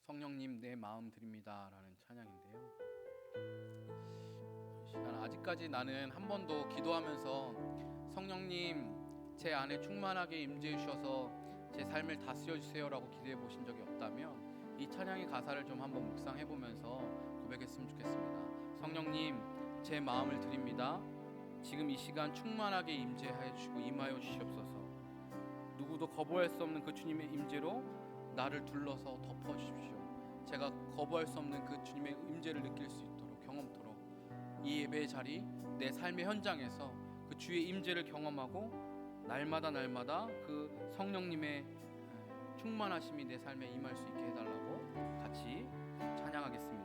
성령님 내 마음 드립니다 라는 찬양인데요, 이 시간 아직까지 나는 한 번도 기도하면서 성령님 제 안에 충만하게 임재해 주셔서 제 삶을 다스려 주세요 라고 기도해 보신 적이 없다면 이 찬양의 가사를 좀 한번 묵상해 보면서 고백했으면 좋겠습니다. 성령님 제 마음을 드립니다. 지금 이 시간 충만하게 임재하여 주시고 임하여 주시옵소서. 누구도 거부할 수 없는 그 주님의 임재로 나를 둘러서 덮어 주십시오. 제가 거부할 수 없는 그 주님의 임재를 느낄 수 있도록, 경험토록 이 예배의 자리, 내 삶의 현장에서 그 주의 임재를 경험하고 날마다 그 성령님의 충만하심이 내 삶에 임할 수 있게 해달라고 같이 찬양하겠습니다.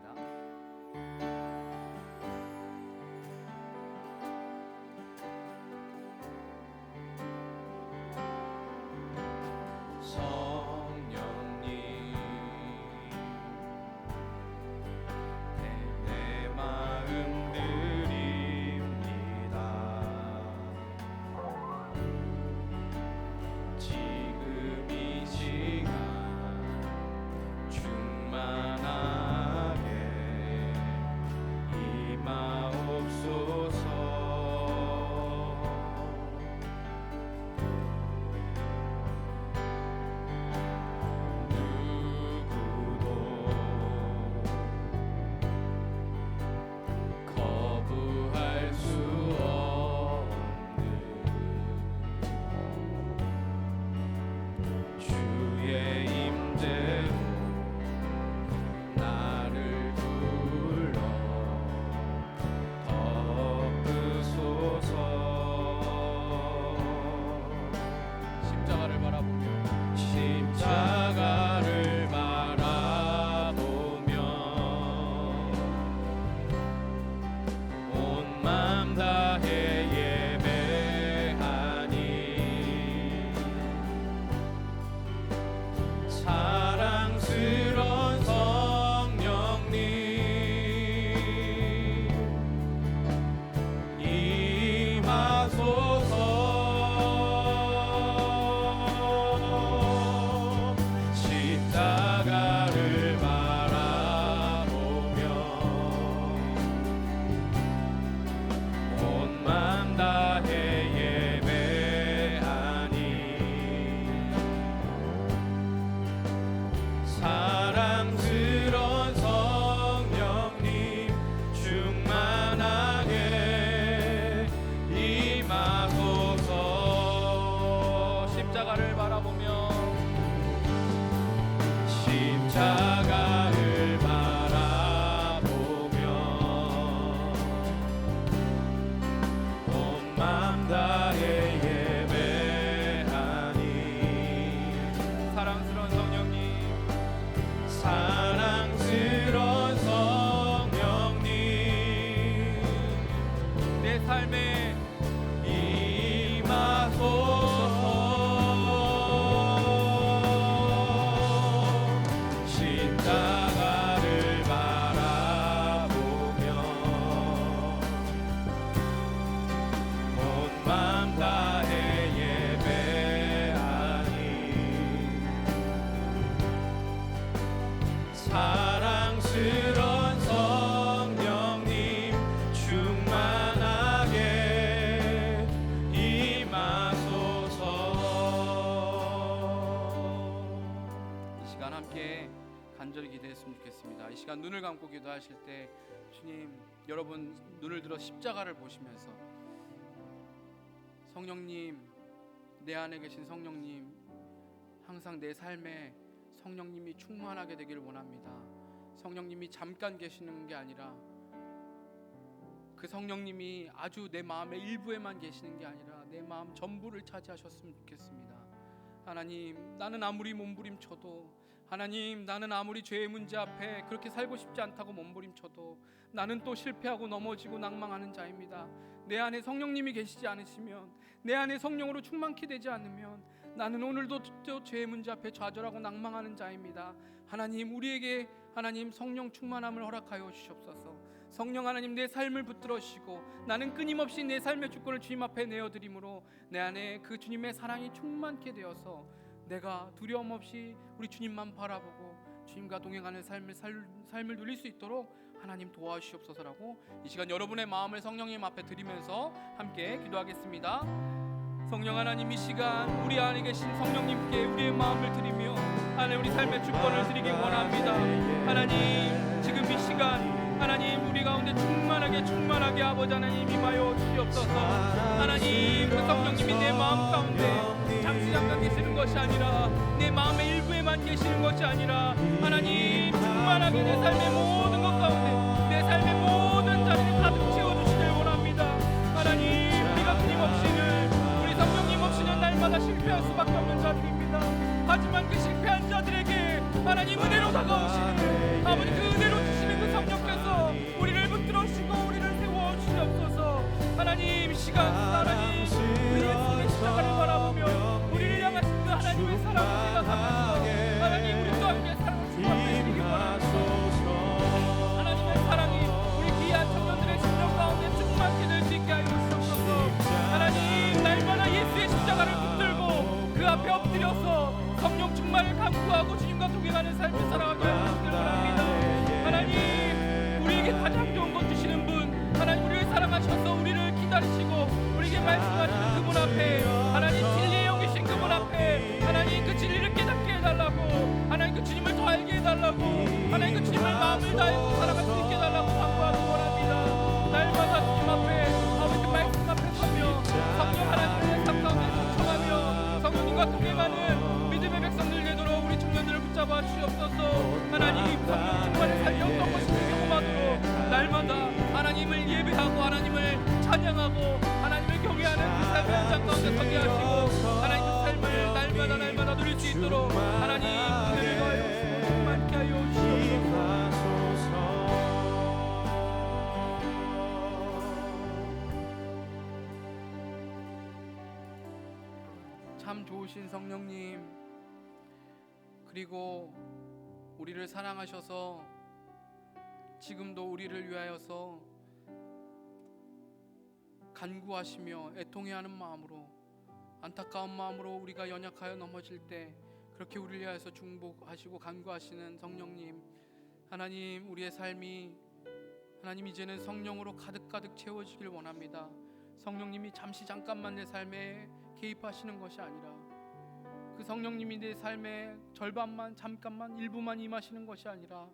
간절히 기도했으면 좋겠습니다. 이 시간 눈을 감고 기도하실 때 주님, 여러분 눈을 들어 십자가를 보시면서 성령님, 내 안에 계신 성령님, 항상 내 삶에 성령님이 충만하게 되기를 원합니다. 성령님이 잠깐 계시는 게 아니라 그 성령님이 아주 내 마음의 일부에만 계시는 게 아니라 내 마음 전부를 차지하셨으면 좋겠습니다. 하나님, 나는 아무리 몸부림쳐도, 하나님, 나는 아무리 죄의 문제 앞에 그렇게 살고 싶지 않다고 몸부림쳐도 나는 또 실패하고 넘어지고 낭망하는 자입니다. 내 안에 성령님이 계시지 않으시면, 내 안에 성령으로 충만케 되지 않으면 나는 오늘도 또 죄의 문제 앞에 좌절하고 낭망하는 자입니다. 하나님, 우리에게 하나님 성령 충만함을 허락하여 주시옵소서. 성령 하나님, 내 삶을 붙들어주시고 나는 끊임없이 내 삶의 주권을 주님 앞에 내어드림으로 내 안에 그 주님의 사랑이 충만케 되어서 내가 두려움 없이 우리 주님만 바라보고 주님과 동행하는 삶을 누릴 수 있도록 하나님 도와주시옵소서라고 이 시간 여러분의 마음을 성령님 앞에 드리면서 함께 기도하겠습니다. 성령 하나님, 이 시간 우리 안에 계신 성령님께 우리의 마음을 드리며 하나님 우리 삶의 주권을 드리기 원합니다. 하나님, 지금 이 시간 하나님 우리 가운데 충만하게 아버지 하나님 임하여 주시옵소서. 하나님, 그 성령님이 내 마음 가운데 잠깐 계시는 것이 아니라 내 마음의 일부에만 계시는 것이 아니라 하나님 충만하게 내 삶의 모든 것 가운데 내 삶의 모든 자리를 가득 채워주시길 원합니다. 하나님, 우리가 주님 없이는, 우리 성령님 없이는 날마다 실패할 수밖에 없는 자들입니다. 하지만 그 실패한 자들에게 하나님 은혜로 다가오시는 아버지, 그 은혜로 주시는 그 성령께서 우리를 붙들어주시고 우리를 세워주시옵소서. 하나님, 이 시간 하나님 우리 예수님의 십자가를 바라보며 우리를 향하신 그 하나님의 사랑을 생각하면서 하나님 우리 또 함께 사랑을 주시기 원합니다. 하나님의 사랑이 우리 귀한 청년들의 심령 가운데 충만케 될 수 있게 하여 주시옵소서. 하나님, 날마다 예수의 십자가를 붙들고 그 앞에 엎드려서 성령 충만을 간구하고 주님과 동행하는 삶을 살아가게 하여 주시길 원합니다. 하나님, 우리에게 가장 좋은 것 주시는 분, 하나님 우리를 사랑하셔서 우리를 기다리시고 우리에게 말씀하시는 그분 앞에 하나님 진리에 여기신 그분 앞에 하나님 그 진리를 깨닫게 해달라고, 하나님 그 주님을 더 알게 해달라고, 하나님 그 주님을 마음을 다해서 살아갈 수 있게 해달라고 간구하기 원합니다. 날마다 주님 앞에 아버지 그 말씀 앞에 서며 성령 하나님의 삶 가운데 충성하며 성령님과 동행하는 믿음의 백성들 되도록 우리 청년들을 붙잡아 주시옵소서. 하나님, 성령 충만의 삶이 어떤 것인지 경험하도록 날마다 하나님을 예배하고 하나님을 찬양하고 하나님을 경외하는 그 삶의 현장 가운데 서게 하시고 하나님 그 삶을 날마다 누릴 수 있도록 하나님 은혜를 더하여 충만케 하여 주시옵소서. 참 좋으신 성령님, 그리고 우리를 사랑하셔서 지금도 우리를 위하여서 간구하시며 애통해하는 마음으로, 안타까운 마음으로 우리가 연약하여 넘어질 때 그렇게 우리를 위하여서 중보하시고 간구하시는 성령님, 하나님 우리의 삶이 하나님 이제는 성령으로 가득 채워지길 원합니다. 성령님이 잠깐만 내 삶에 개입하시는 것이 아니라 그 성령님이 내 삶의 절반만, 잠깐만, 일부만 임하시는 것이 아니라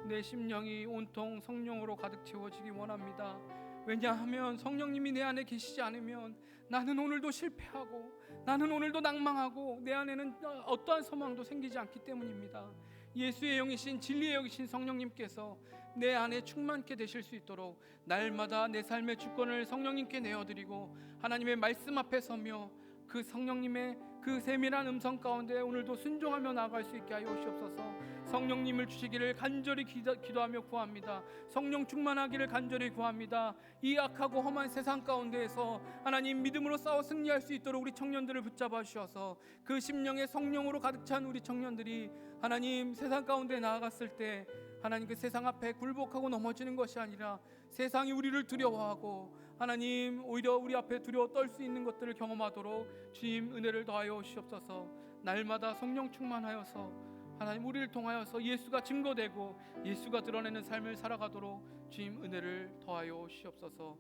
내 심령이 온통 성령으로 가득 채워지기 원합니다. 왜냐하면 성령님이 내 안에 계시지 않으면 나는 오늘도 실패하고 나는 오늘도 낭망하고 내 안에는 어떠한 소망도 생기지 않기 때문입니다. 예수의 영이신 진리의 영이신 성령님께서 내 안에 충만케 되실 수 있도록 날마다 내 삶의 주권을 성령님께 내어드리고 하나님의 말씀 앞에 서며 그 성령님의 그 세밀한 음성 가운데 오늘도 순종하며 나아갈 수 있게 하여 주시옵소서. 성령님을 주시기를 간절히 기도하며 구합니다. 성령 충만하기를 간절히 구합니다. 이 악하고 험한 세상 가운데에서 하나님 믿음으로 싸워 승리할 수 있도록 우리 청년들을 붙잡아 주셔서 그 심령의 성령으로 가득 찬 우리 청년들이 하나님 세상 가운데 나아갔을 때 하나님 그 세상 앞에 굴복하고 넘어지는 것이 아니라 세상이 우리를 두려워하고 하나님 오히려 우리 앞에 두려워 떨 수 있는 것들을 경험하도록 주님 은혜를 더하여 주시옵소서. 날마다 성령 충만하여서 하나님 우리를 통하여서 예수가 증거되고 예수가 드러내는 삶을 살아가도록 주님 은혜를 더하여 주시옵소서.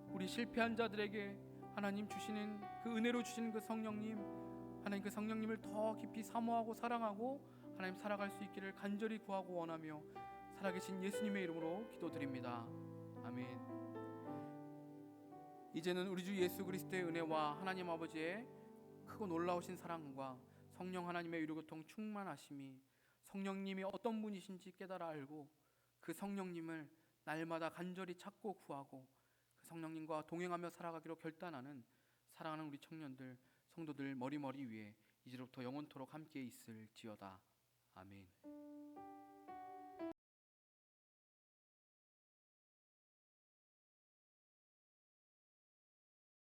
우리 실패한 자들에게 하나님 주시는 그 은혜로 주시는 그 성령님, 하나님 그 성령님을 더 깊이 사모하고 사랑하고 하나님 살아갈 수 있기를 간절히 구하고 원하며 살아계신 예수님의 이름으로 기도드립니다. 아멘. 이제는 우리 주 예수 그리스도의 은혜와 하나님 아버지의 크고 놀라우신 사랑과 성령 하나님의 위로교통 충만하심이 성령님이 어떤 분이신지 깨달아 알고 그 성령님을 날마다 간절히 찾고 구하고 그 성령님과 동행하며 살아가기로 결단하는 사랑하는 우리 청년들, 성도들 머리머리 위에 이제로부터 영원토록 함께 있을지어다. 아멘.